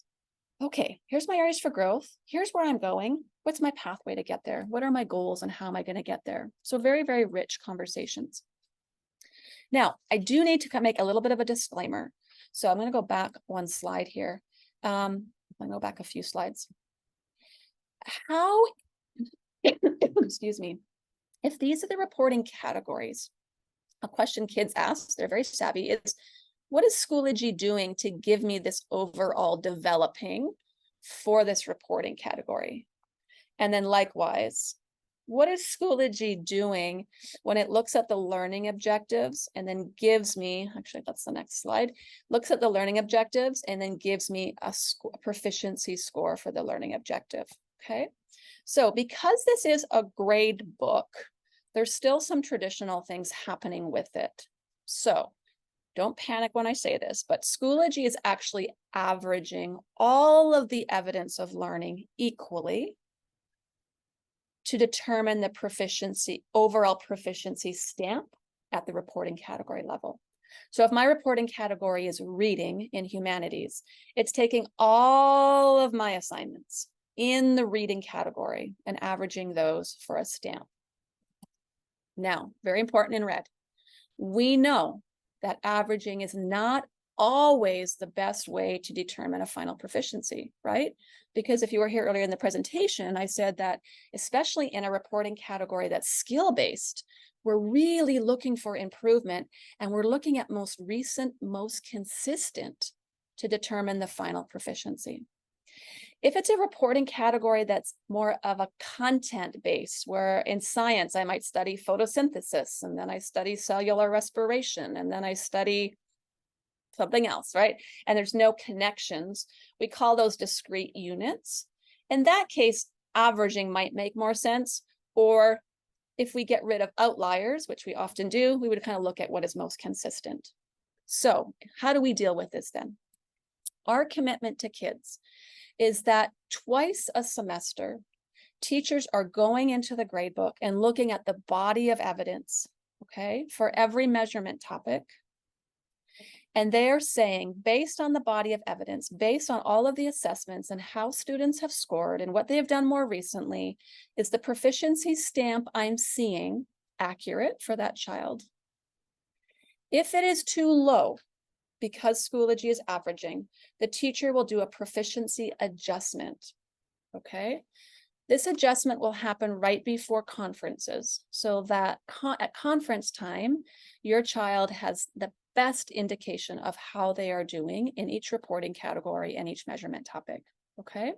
Okay, here's my areas for growth. Here's where I'm going. What's my pathway to get there? What are my goals and how am I going to get there? So very, very rich conversations. Now, I do need to make a little bit of a disclaimer. So I'm going to go back one slide here. I'm going to go back a few slides. How, excuse me, if these are the reporting categories, a question kids ask, they're very savvy, is what is Schoology doing to give me this overall developing for this reporting category? And then likewise, what is Schoology doing when it looks at the learning objectives and then gives me, actually, that's the next slide, looks at the learning objectives and then gives me a proficiency score for the learning objective, okay? So because this is a grade book, there's still some traditional things happening with it. So don't panic when I say this, but Schoology is actually averaging all of the evidence of learning equally to determine the proficiency, overall proficiency stamp at the reporting category level. So if my reporting category is reading in humanities, it's taking all of my assignments in the reading category and averaging those for a stamp. Now, very important in red, we know that averaging is not always the best way to determine a final proficiency, right? Because if you were here earlier in the presentation, I said that especially in a reporting category that's skill-based, we're really looking for improvement and we're looking at most recent, most consistent to determine the final proficiency. If it's a reporting category that's more of a content base, where in science, I might study photosynthesis, and then I study cellular respiration, and then I study something else, right? And there's no connections. We call those discrete units. In that case, averaging might make more sense. Or if we get rid of outliers, which we often do, we would kind of look at what is most consistent. So how do we deal with this then? Our commitment to kids is that twice a semester, teachers are going into the gradebook and looking at the body of evidence, okay, for every measurement topic. And they are saying, based on the body of evidence, based on all of the assessments and how students have scored and what they have done more recently, is the proficiency stamp I'm seeing accurate for that child? If it is too low, because Schoology is averaging, the teacher will do a proficiency adjustment, okay? This adjustment will happen right before conferences, so that at conference time, your child has the best indication of how they are doing in each reporting category and each measurement topic, okay?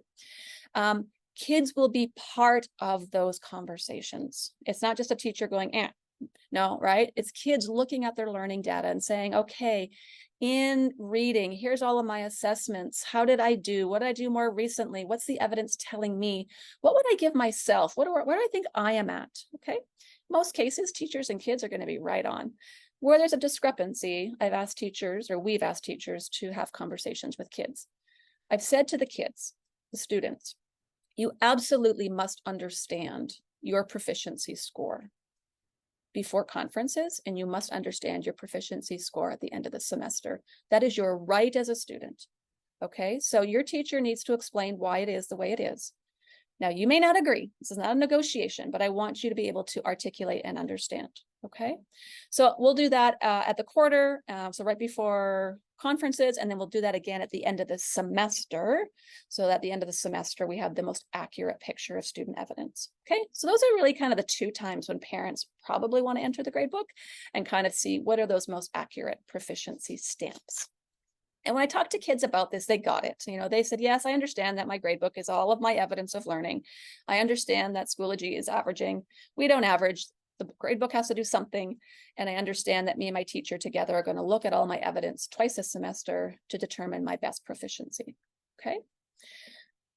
Kids will be part of those conversations. It's not just a teacher going, no, right? It's kids looking at their learning data and saying, okay, in reading, here's all of my assessments. How did I do? What did I do more recently? What's the evidence telling me? What would I give myself? Where do I think I am at? Okay. Most cases, teachers and kids are going to be right on. Where there's a discrepancy, I've asked teachers, or we've asked teachers to have conversations with kids. I've said to the kids, the students, you absolutely must understand your proficiency score before conferences, and you must understand your proficiency score at the end of the semester. That is your right as a student. Okay, so your teacher needs to explain why it is the way it is. Now, you may not agree. This is not a negotiation, but I want you to be able to articulate and understand. Okay, so we'll do that at the quarter, so right before conferences, and then we'll do that again at the end of the semester, so that at the end of the semester, we have the most accurate picture of student evidence. Okay, so those are really kind of the two times when parents probably want to enter the gradebook and kind of see what are those most accurate proficiency stamps. And when I talked to kids about this, they got it. You know, they said, yes, I understand that my gradebook is all of my evidence of learning. I understand that Schoology is averaging. We don't average. The gradebook has to do something. And I understand that me and my teacher together are going to look at all my evidence twice a semester to determine my best proficiency. Okay.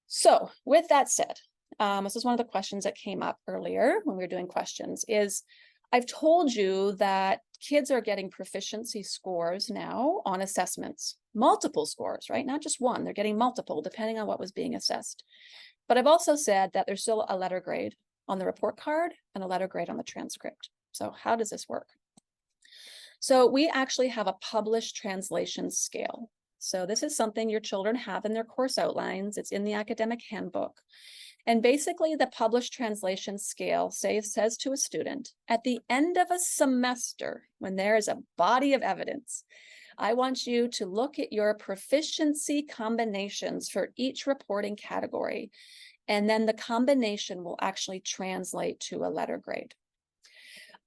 So with that said, this is one of the questions that came up earlier when we were doing questions is, I've told you that kids are getting proficiency scores now on assessments, multiple scores, right? Not just one, they're getting multiple depending on what was being assessed. But I've also said that there's still a letter grade on the report card and a letter grade on the transcript. So how does this work? So we actually have a published translation scale. So this is something your children have in their course outlines. It's in the academic handbook. And basically the published translation scale says to a student, at the end of a semester, when there is a body of evidence, I want you to look at your proficiency combinations for each reporting category, and then the combination will actually translate to a letter grade.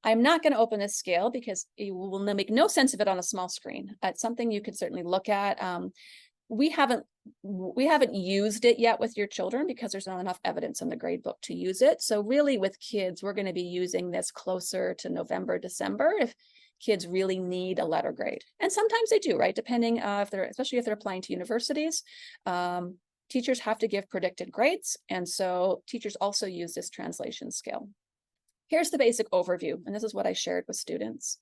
I'm not going to open this scale because it will make no sense of it on a small screen. It's something you can certainly look at. We haven't used it yet with your children because there's not enough evidence in the grade book to use it. So really with kids, we're going to be using this closer to November, December, if kids really need a letter grade. And sometimes they do, right? Depending especially if they're applying to universities, teachers have to give predicted grades. And so teachers also use this translation scale. Here's the basic overview, and this is what I shared with students.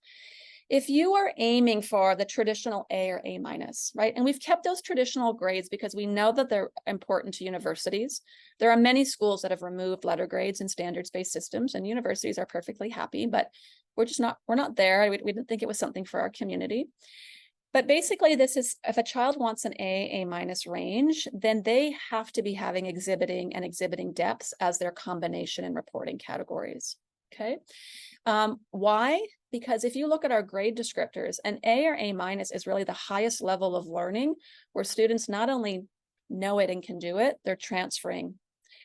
If you are aiming for the traditional A or A minus, right? And we've kept those traditional grades because we know that they're important to universities. There are many schools that have removed letter grades in standards-based systems, and universities are perfectly happy, but we're not there. We didn't think it was something for our community. But basically, this is, if a child wants an A minus range, then they have to be having exhibiting depths as their combination and reporting categories. Okay. Why? Because if you look at our grade descriptors, an A or A minus is really the highest level of learning where students not only know it and can do it, they're transferring.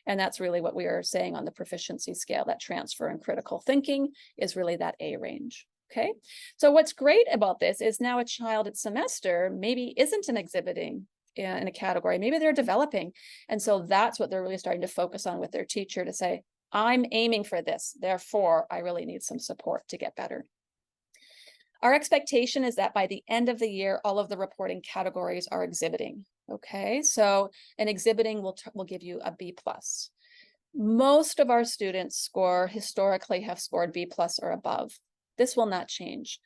And that's really what we are saying on the proficiency scale, that transfer and critical thinking is really that A range. Okay. So what's great about this is now a child at semester maybe isn't an exhibiting in a category, maybe they're developing. And so that's what they're really starting to focus on with their teacher to say, I'm aiming for this, therefore I really need some support to get better. Our expectation is that by the end of the year, all of the reporting categories are exhibiting. Okay, so an exhibiting will give you a B+. Most of our students historically have scored B+ or above. This will not change.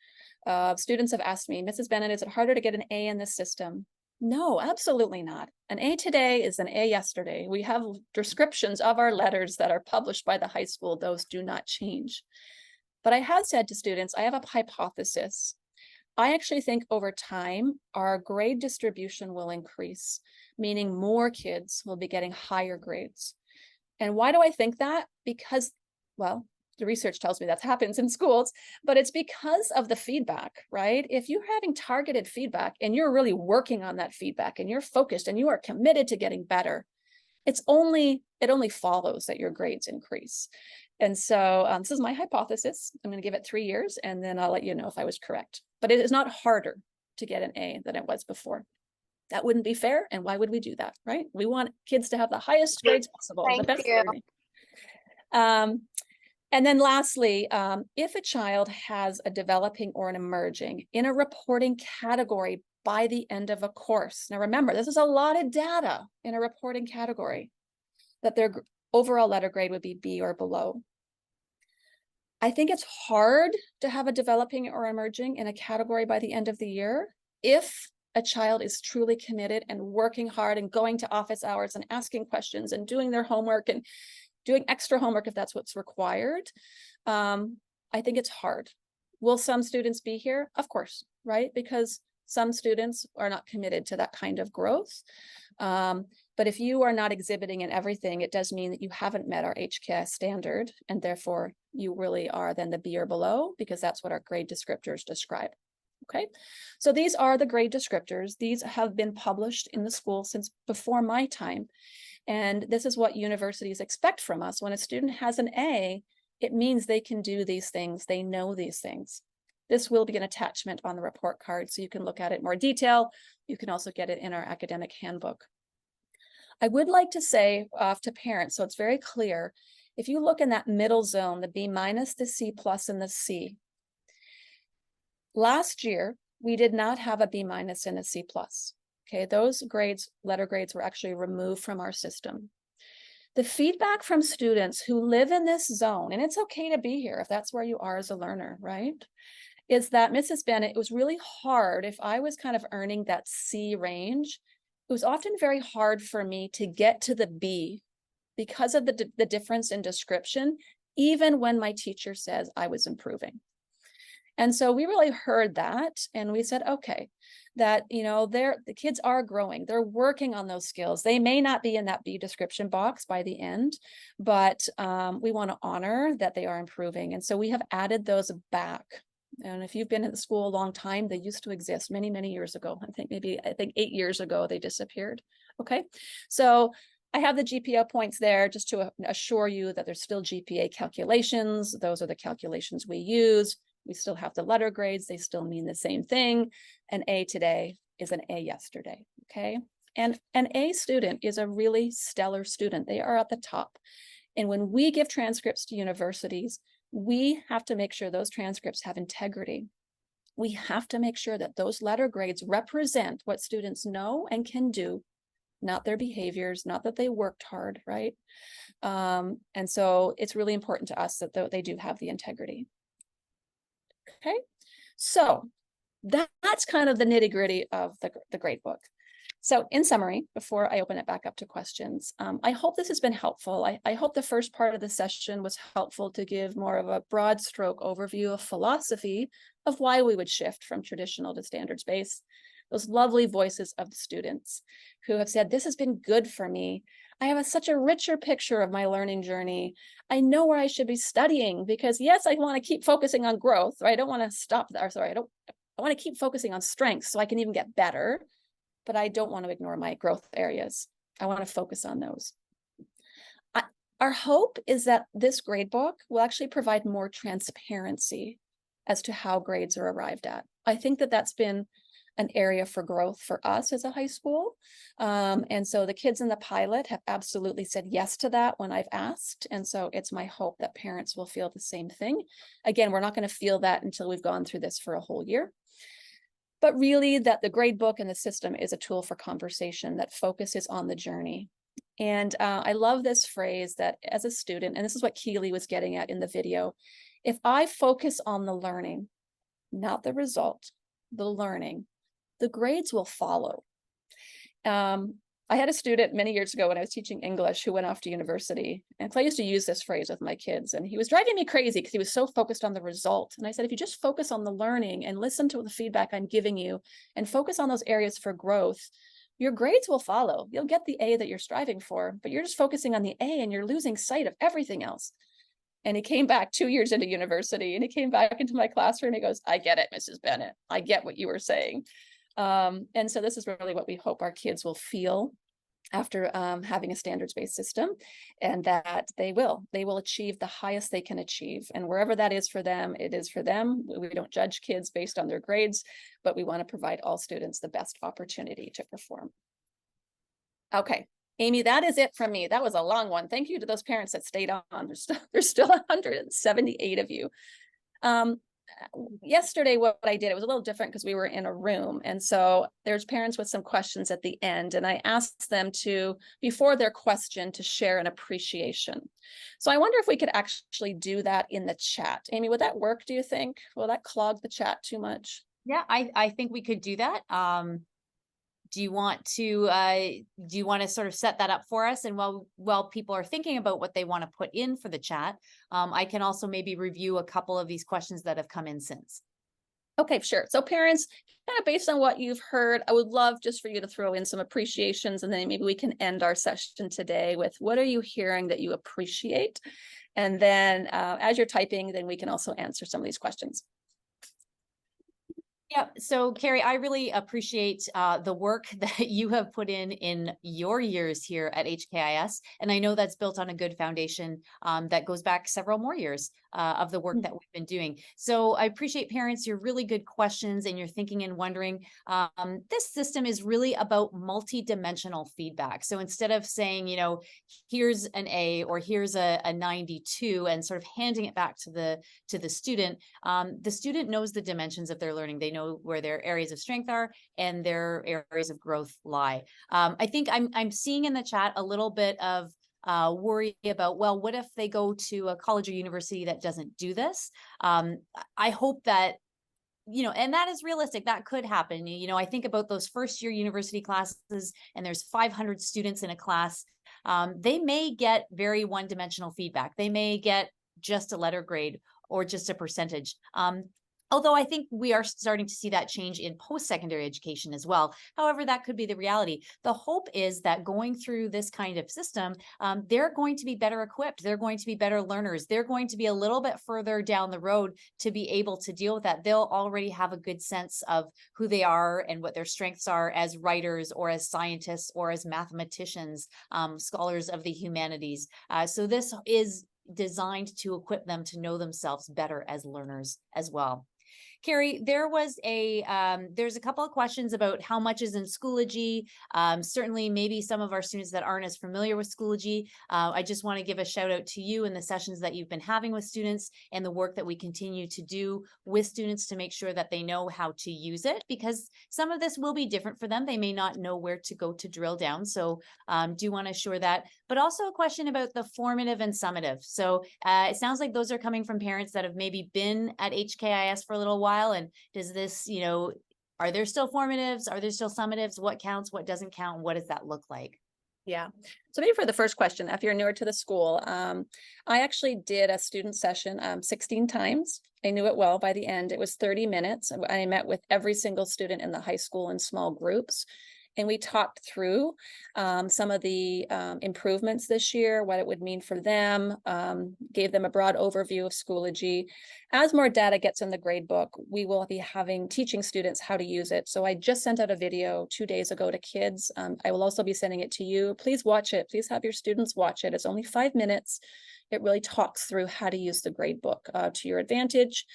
Students have asked me, Mrs. Bennett, is it harder to get an A in this system? No, absolutely not. An A today is an A yesterday. We have descriptions of our letters that are published by the high school. Those do not change. But I have said to students, I have a hypothesis. I actually think over time, our grade distribution will increase, meaning more kids will be getting higher grades. And why do I think that? Because, well, the research tells me that happens in schools, but it's because of the feedback, right? If you're having targeted feedback and you're really working on that feedback and you're focused and you are committed to getting better, it only follows that your grades increase. And so this is my hypothesis. I'm going to give it 3 years and then I'll let you know if I was correct. But it is not harder to get an A than it was before. That wouldn't be fair. And why would we do that, right? We want kids to have the highest grades possible, the best learning. And then lastly, if a child has a developing or an emerging in a reporting category by the end of a course. Now remember, this is a lot of data in a reporting category, that their overall letter grade would be B or below. I think it's hard to have a developing or emerging in a category by the end of the year if a child is truly committed and working hard and going to office hours and asking questions and doing their homework and doing extra homework if that's what's required. I think it's hard. Will some students be here? Of course, right? Because some students are not committed to that kind of growth. But if you are not exhibiting in everything, it does mean that you haven't met our HKIS standard, and therefore you really are then the B or below, because that's what our grade descriptors describe. Okay, so these are the grade descriptors. These have been published in the school since before my time. And this is what universities expect from us. When a student has an A, it means they can do these things. They know these things. This will be an attachment on the report card, so you can look at it in more detail. You can also get it in our academic handbook. I would like to say to parents, so it's very clear, if you look in that middle zone, the B-, the C+, and the C, last year, we did not have a B- and a C+. Okay, those grades, letter grades, were actually removed from our system. The feedback from students who live in this zone, and it's okay to be here if that's where you are as a learner, right? Is that Mrs. Bennett, it was really hard if I was kind of earning that C range. It was often very hard for me to get to the B because of the difference in description, even when my teacher says I was improving. And so we really heard that, and we said, okay, that, you know, the kids are growing, they're working on those skills. They may not be in that B description box by the end, but we want to honor that they are improving. And so we have added those back. And if you've been at the school a long time, they used to exist many, many years ago. I think 8 years ago they disappeared. Okay, so I have the GPA points there just to assure you that there's still GPA calculations. Those are the calculations we use. We still have the letter grades. They still mean the same thing. An A today is an A yesterday, okay? And an A student is a really stellar student. They are at the top. And when we give transcripts to universities, we have to make sure those transcripts have integrity. We have to make sure that those letter grades represent what students know and can do, not their behaviors, not that they worked hard, right? And so it's really important to us that they do have the integrity. Okay, so that's kind of the nitty-gritty of the grade book. So in summary, before I open it back up to questions, I hope this has been helpful. I hope the first part of the session was helpful to give more of a broad stroke overview of philosophy of why we would shift from traditional to standards-based. Those lovely voices of the students who have said, this has been good for me. I have such a richer picture of my learning journey. I know where I should be studying because yes, I want to keep focusing on growth, right? I don't want to stop there. Sorry, I want to keep focusing on strengths so I can even get better, but I don't want to ignore my growth areas. I want to focus on those. Our hope is that this grade book will actually provide more transparency as to how grades are arrived at. I think that that's been an area for growth for us as a high school. And so the kids in the pilot have absolutely said yes to that when I've asked. And so it's my hope that parents will feel the same thing. Again, we're not going to feel that until we've gone through this for a whole year. But really that the grade book and the system is a tool for conversation that focuses on the journey. And I love this phrase that as a student, and this is what Keely was getting at in the video, if I focus on the learning, not the result, the learning, the grades will follow. I had a student many years ago when I was teaching English who went off to university. And I used to use this phrase with my kids. And he was driving me crazy because he was so focused on the result. And I said, if you just focus on the learning and listen to the feedback I'm giving you and focus on those areas for growth, your grades will follow. You'll get the A that you're striving for, but you're just focusing on the A and you're losing sight of everything else. And he came back 2 years into university and he came back into my classroom. He goes, I get it, Mrs. Bennett. I get what you were saying. And so this is really what we hope our kids will feel after having a standards-based system, and that they will achieve the highest they can achieve. And wherever that is for them, it is for them. We don't judge kids based on their grades, but we want to provide all students the best opportunity to perform. Okay, Amy, that is it from me. That was a long one. Thank you to those parents that stayed on. There's still 178 of you. Yesterday, what I did, it was a little different because we were in a room. And so there's parents with some questions at the end. And I asked them to, before their question, to share an appreciation. So I wonder if we could actually do that in the chat. Amy, would that work, do you think? Will that clog the chat too much? Yeah, I think we could do that. Do you want to sort of set that up for us? And while people are thinking about what they want to put in for the chat, I can also maybe review a couple of these questions that have come in since. Okay, sure. So parents, kind of based on what you've heard, I would love just for you to throw in some appreciations, and then maybe we can end our session today with what are you hearing that you appreciate? And then as you're typing, then we can also answer some of these questions. Yeah. So Carrie, I really appreciate the work that you have put in your years here at HKIS. And I know that's built on a good foundation that goes back several more years of the work that we've been doing. So I appreciate parents, your really good questions and your thinking and wondering. This system is really about multi-dimensional feedback. So instead of saying, you know, here's an A or here's a 92 and sort of handing it back to the student knows the dimensions of their learning. They know where their areas of strength are and their areas of growth lie. I think I'm seeing in the chat a little bit of worry about, well, what if they go to a college or university that doesn't do this? I hope that, you know, and that is realistic. That could happen. You know, I think about those first year university classes and there's 500 students in a class. They may get very one-dimensional feedback. They may get just a letter grade or just a percentage. Although I think we are starting to see that change in post-secondary education as well. However, that could be the reality. The hope is that going through this kind of system, they're going to be better equipped. They're going to be better learners. They're going to be a little bit further down the road to be able to deal with that. They'll already have a good sense of who they are and what their strengths are as writers or as scientists or as mathematicians, scholars of the humanities. So this is designed to equip them to know themselves better as learners as well. Carrie, there's a couple of questions about how much is in Schoology. Certainly, maybe some of our students that aren't as familiar with Schoology. I just want to give a shout out to you and the sessions that you've been having with students and the work that we continue to do with students to make sure that they know how to use it, because some of this will be different for them. They may not know where to go to drill down. So do want to assure that. But also a question about the formative and summative. So it sounds like those are coming from parents that have maybe been at HKIS for a little while. And does this, are there still formatives? Are there still summatives? What counts? What doesn't count? What does that look like? Yeah. So maybe for the first question, if you're newer to the school, I actually did a student session 16 times. I knew it well by the end. It was 30 minutes. I met with every single student in the high school in small groups. And we talked through some of the improvements this year, what it would mean for them, gave them a broad overview of Schoology. As more data gets in the grade book, we will be teaching students how to use it. So I just sent out a video 2 days ago to kids. I will also be sending it to you. Please watch it. Please have your students watch it. It's only 5 minutes. It really talks through how to use the grade book to your advantage.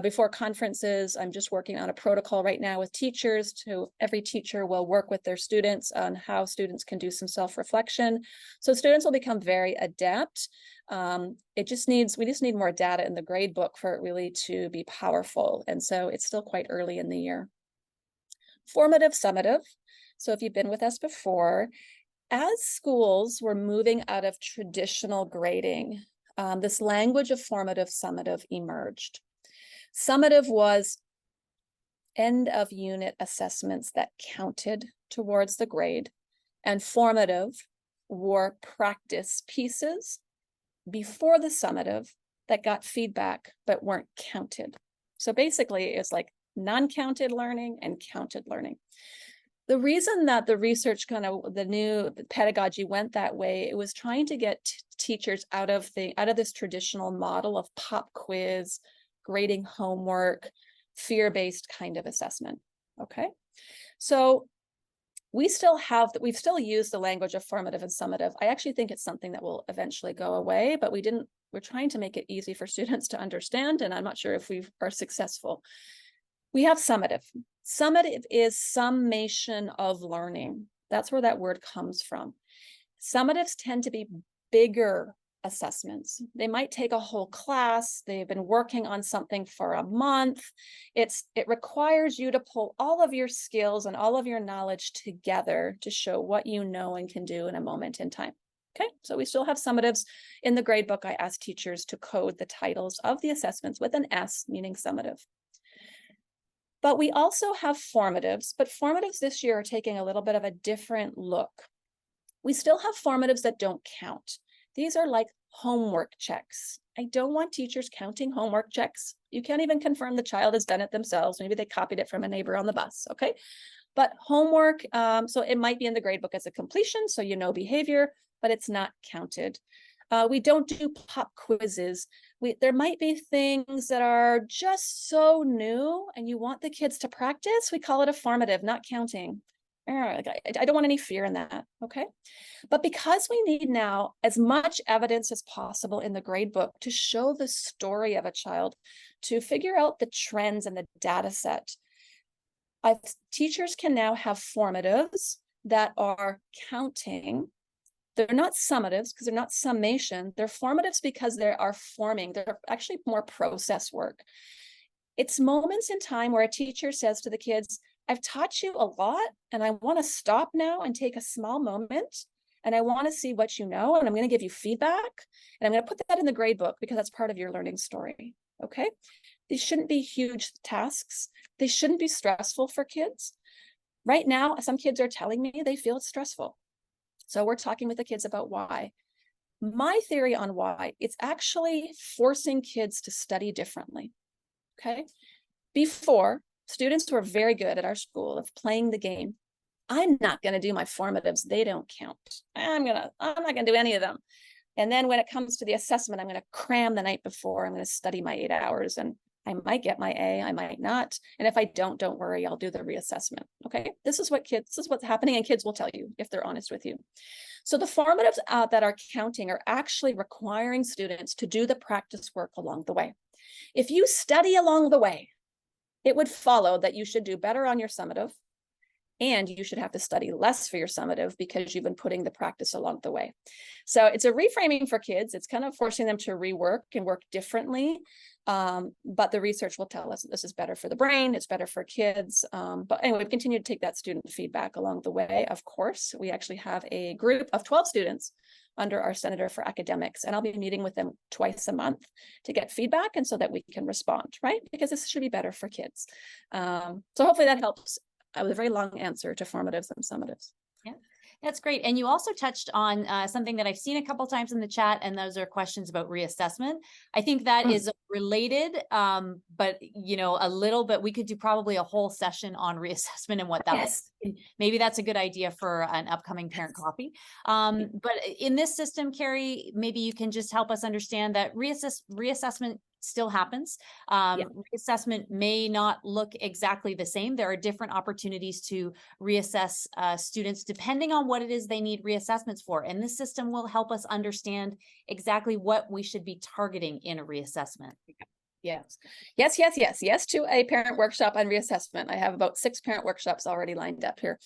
Before conferences, I'm just working on a protocol right now with teachers. Every teacher will work with their students on how students can do some self-reflection. So students will become very adept. We just need more data in the grade book for it really to be powerful. And so it's still quite early in the year. Formative, summative. So if you've been with us before, as schools were moving out of traditional grading, this language of formative, summative emerged. Summative was end of unit assessments that counted towards the grade, and formative were practice pieces before the summative that got feedback but weren't counted. So basically it's like non-counted learning and counted learning. The reason that the research the new pedagogy went that way, it was trying to get teachers out of this traditional model of pop quiz, grading homework, fear-based kind of assessment. Okay, so we've still used the language of formative and summative. I actually think it's something that will eventually go away, but we're trying to make it easy for students to understand, and I'm not sure if we are successful. We have summative. Summative is summation of learning. That's where that word comes from. Summatives tend to be bigger assessments. They might take a whole class. They've been working on something for a month. It requires you to pull all of your skills and all of your knowledge together to show what you know and can do in a moment in time. Okay, so we still have summatives. In the gradebook, I ask teachers to code the titles of the assessments with an S, meaning summative. But we also have formatives, but formatives this year are taking a little bit of a different look. We still have formatives that don't count. These are like homework checks. I don't want teachers counting homework checks. You can't even confirm the child has done it themselves. Maybe they copied it from a neighbor on the bus, okay? But homework, so it might be in the gradebook as a completion, so you know behavior, but it's not counted. We don't do pop quizzes. There might be things that are just so new and you want the kids to practice. We call it a formative, not counting. I don't want any fear in that, okay? But because we need now as much evidence as possible in the grade book to show the story of a child, to figure out the trends in the data set, teachers can now have formatives that are counting. They're not summatives because they're not summation. They're formatives because they are forming. They're actually more process work. It's moments in time where a teacher says to the kids, I've taught you a lot and I want to stop now and take a small moment and I want to see what you know and I'm going to give you feedback and I'm going to put that in the grade book because that's part of your learning story. Okay? These shouldn't be huge tasks. They shouldn't be stressful for kids. Right now, some kids are telling me they feel it's stressful. So we're talking with the kids about why. My theory on why, it's actually forcing kids to study differently. Okay. Before, students were very good at our school of playing the game. I'm not going to do my formatives. They don't count. I'm not going to do any of them. And then when it comes to the assessment, I'm going to cram the night before. I'm going to study my 8 hours, and I might get my A, I might not. And if I don't worry, I'll do the reassessment. Okay. This is what's happening. And kids will tell you if they're honest with you. So the formatives that are counting are actually requiring students to do the practice work along the way. If you study along the way, it would follow that you should do better on your summative, and you should have to study less for your summative because you've been putting the practice along the way. So it's a reframing for kids. It's kind of forcing them to rework and work differently. But the research will tell us that this is better for the brain, it's better for kids. But anyway, we continue to take that student feedback along the way. Of course, we actually have a group of 12 students under our Senator for Academics, and I'll be meeting with them twice a month to get feedback and so that we can respond, right? Because this should be better for kids. So hopefully that helps. With a very long answer to formatives and summatives. Yeah, that's great. And you also touched on something that I've seen a couple times in the chat, and those are questions about reassessment. I think that is related, but a little bit, we could do probably a whole session on reassessment and what that is. Maybe that's a good idea for an upcoming parent coffee. But in this system, Carrie, maybe you can just help us understand that reassessment still happens. Reassessment may not look exactly the same. There are different opportunities to reassess students depending on what it is they need reassessments for. And this system will help us understand exactly what we should be targeting in a reassessment. Yes to a parent workshop on reassessment. I have about 6 parent workshops already lined up here.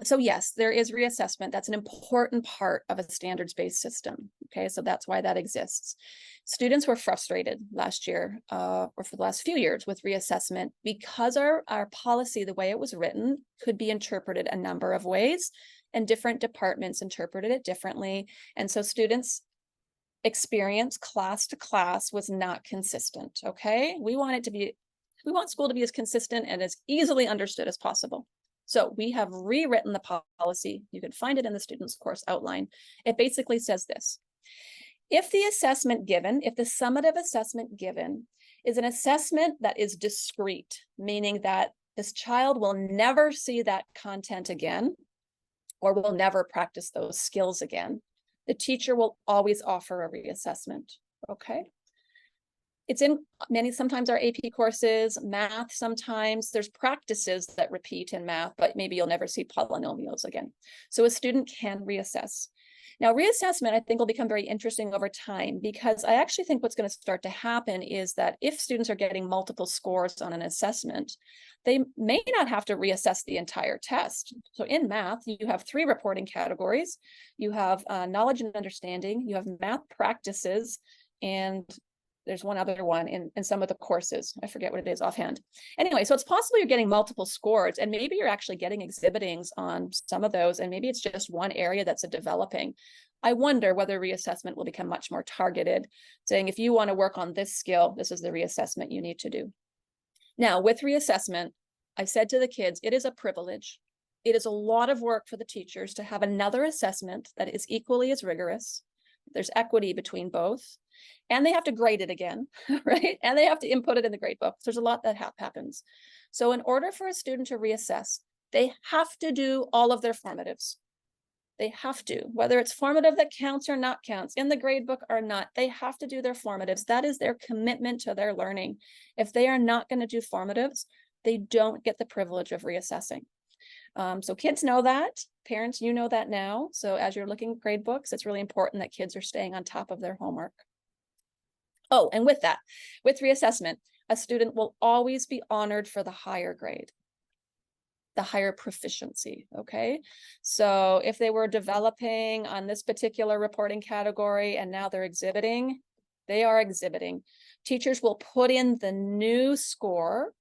So yes, there is reassessment. That's an important part of a standards-based system. Okay, so that's why that exists. Students were frustrated last year, or for the last few years, with reassessment because our policy, the way it was written, could be interpreted a number of ways, and different departments interpreted it differently. And so students' experience class to class was not consistent. Okay, we want school to be as consistent and as easily understood as possible. So we have rewritten the policy. You can find it in the student's course outline. It basically says this: if the summative assessment given is an assessment that is discrete, meaning that this child will never see that content again, or will never practice those skills again, the teacher will always offer a reassessment. Okay. It's in sometimes our AP courses, math, sometimes there's practices that repeat in math, but maybe you'll never see polynomials again. So a student can reassess. Now, reassessment, I think, will become very interesting over time, because I actually think what's going to start to happen is that if students are getting multiple scores on an assessment, they may not have to reassess the entire test. So in math, you have 3 reporting categories. You have knowledge and understanding, you have math practices, and there's one other one in some of the courses. I forget what it is offhand. Anyway, so it's possible you're getting multiple scores, and maybe you're actually getting exhibitings on some of those, and maybe it's just one area that's a developing. I wonder whether reassessment will become much more targeted, saying if you want to work on this skill, this is the reassessment you need to do. Now, with reassessment, I said to the kids, it is a privilege. It is a lot of work for the teachers to have another assessment that is equally as rigorous. There's equity between both. And they have to grade it again, right? And they have to input it in the grade book. There's a lot that happens. So in order for a student to reassess, they have to do all of their formatives. They have to, whether it's formative that counts or not counts, in the grade book or not, they have to do their formatives. That is their commitment to their learning. If they are not going to do formatives, they don't get the privilege of reassessing. So kids know that. Parents, you know that now. So as you're looking at grade books, it's really important that kids are staying on top of their homework. Oh, and with that, with reassessment, a student will always be honored for the higher grade, the higher proficiency, okay? So if they were developing on this particular reporting category and now they're exhibiting, they are exhibiting. Teachers will put in the new score.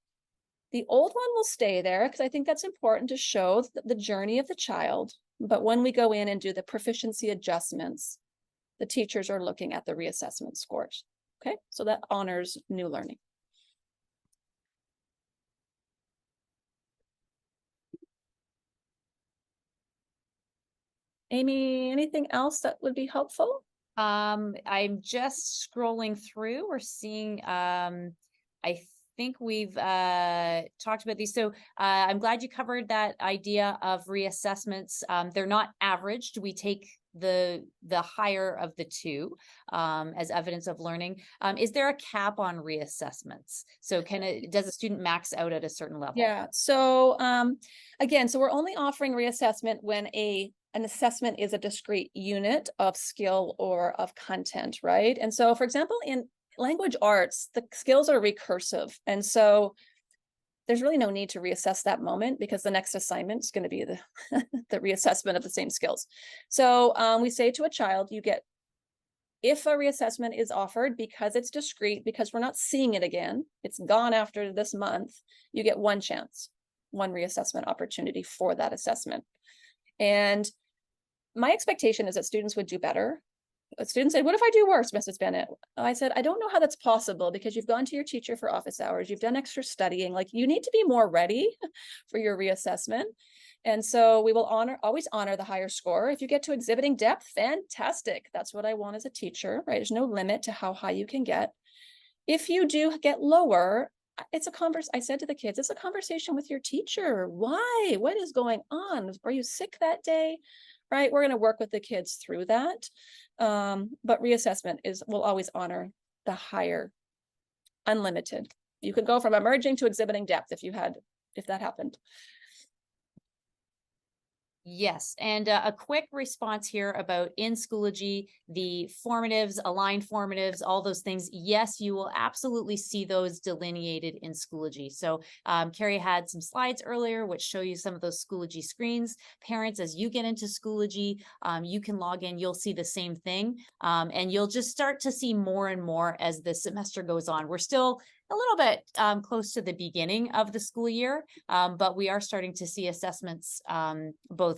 The old one will stay there because I think that's important to show the journey of the child. But when we go in and do the proficiency adjustments, the teachers are looking at the reassessment scores. Okay, so that honors new learning. Amy, anything else that would be helpful? I'm just scrolling through. We're seeing, I think we've talked about these. So I'm glad you covered that idea of reassessments. They're not averaged. We take the higher of the two as evidence of learning. Is there a cap on reassessments? So does a student max out at a certain level? Yeah. So again, so we're only offering reassessment when an assessment is a discrete unit of skill or of content, right? And so, for example, in language arts, the skills are recursive. And so there's really no need to reassess that moment because the next assignment is going to be the, the reassessment of the same skills. So we say to a child, if a reassessment is offered because it's discrete, because we're not seeing it again, it's gone after this month, you get one chance, one reassessment opportunity for that assessment. And my expectation is that students would do better. Students said, what if I do worse, Mrs. Bennett? I said, I don't know how that's possible because you've gone to your teacher for office hours, you've done extra studying, like you need to be more ready for your reassessment. And so we will always honor the higher score. If you get to exhibiting depth, fantastic. That's what I want as a teacher, right? There's no limit to how high you can get. If you do get lower, I said to the kids, it's a conversation with your teacher. Why? What is going on? Are you sick that day? Right? We're going to work with the kids through that. But reassessment will always honor the higher, unlimited. You could go from emerging to exhibiting depth if that happened. Yes, and a quick response here about in Schoology, the formatives, aligned formatives, all those things. Yes, you will absolutely see those delineated in Schoology. So Carrie had some slides earlier which show you some of those Schoology screens. Parents, as you get into Schoology, you can log in, you'll see the same thing, and you'll just start to see more and more as the semester goes on. We're still a little bit close to the beginning of the school year, but we are starting to see assessments, both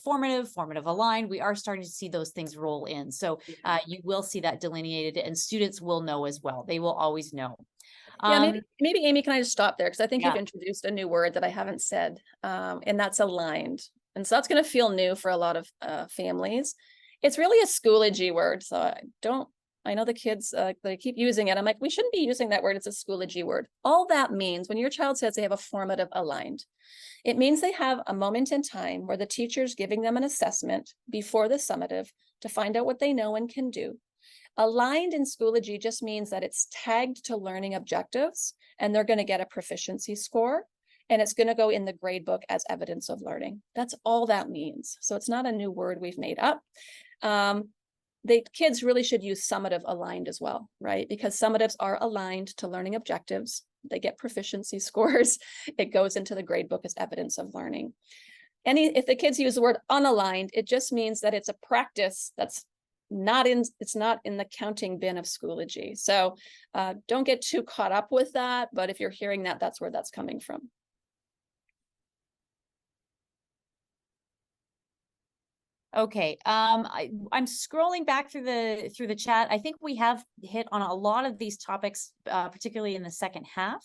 formative aligned. We are starting to see those things roll in. So you will see that delineated and students will know as well. They will always know. Yeah, maybe Amy, can I just stop there? Because I think Yeah. you've introduced a new word that I haven't said, and that's aligned. And so that's going to feel new for a lot of families. It's really a Schoology word. So I know the kids, they keep using it. I'm like, we shouldn't be using that word. It's a Schoology word. All that means when your child says they have a formative aligned, it means they have a moment in time where the teacher's giving them an assessment before the summative to find out what they know and can do. Aligned in Schoology just means that it's tagged to learning objectives and they're going to get a proficiency score and it's going to go in the grade book as evidence of learning. That's all that means. So it's not a new word we've made up. The kids really should use summative aligned as well, right? Because summatives are aligned to learning objectives. They get proficiency scores. It goes into the grade book as evidence of learning. If the kids use the word unaligned, it just means that it's a practice that's it's not in the counting bin of Schoology. So don't get too caught up with that. But if you're hearing that, that's where that's coming from. Okay, I'm scrolling back through the chat. I think we have hit on a lot of these topics, particularly in the second half.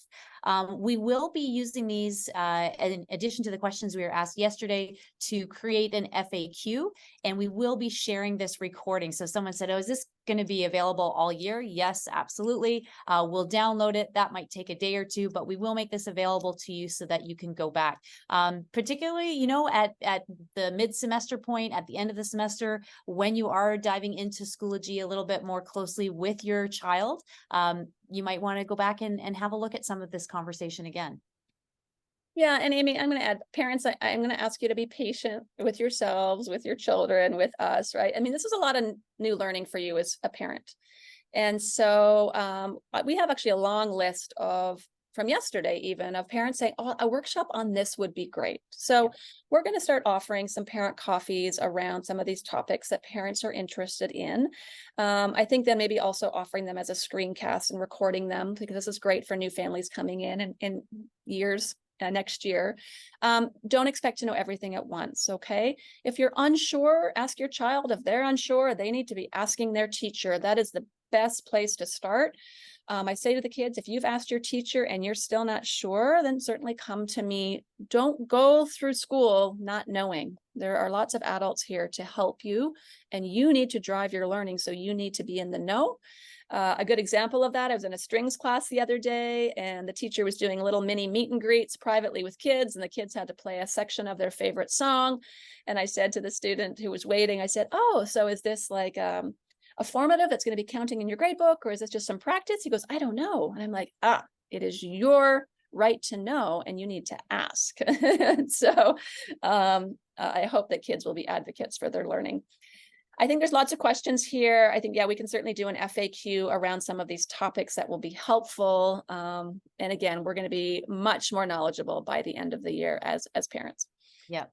We will be using these in addition to the questions we were asked yesterday to create an FAQ, and we will be sharing this recording. So someone said, oh, is this going to be available all year? Yes, absolutely. We'll download it. That might take a day or two, but we will make this available to you so that you can go back. Particularly, at the mid-semester point, at the end of the semester, when you are diving into Schoology a little bit more closely with your child, you might want to go back and have a look at some of this conversation again. Yeah, and Amy, I'm going to add, parents, I'm going to ask you to be patient with yourselves, with your children, with us, right? I mean, this is a lot of new learning for you as a parent. And so we have actually a long list from yesterday even, of parents saying, oh, a workshop on this would be great. So we're going to start offering some parent coffees around some of these topics that parents are interested in. I think then maybe also offering them as a screencast and recording them, because this is great for new families coming in years. Next year. Don't expect to know everything at once, okay? If you're unsure, ask your child. If they're unsure, they need to be asking their teacher. That is the best place to start. I say to the kids, if you've asked your teacher and you're still not sure, then certainly come to me. Don't go through school not knowing. There are lots of adults here to help you, and you need to drive your learning, so you need to be in the know. A good example of that, I was in a strings class the other day, and the teacher was doing little mini meet and greets privately with kids, and the kids had to play a section of their favorite song. And I said to the student who was waiting, I said, "Oh, so is this like a formative that's going to be counting in your grade book, or is this just some practice?" He goes, "I don't know." And I'm like, it is your right to know, and you need to ask. So I hope that kids will be advocates for their learning. I think there's lots of questions here. I think, yeah, we can certainly do an FAQ around some of these topics that will be helpful. And again, we're going to be much more knowledgeable by the end of the year as parents. Yeah.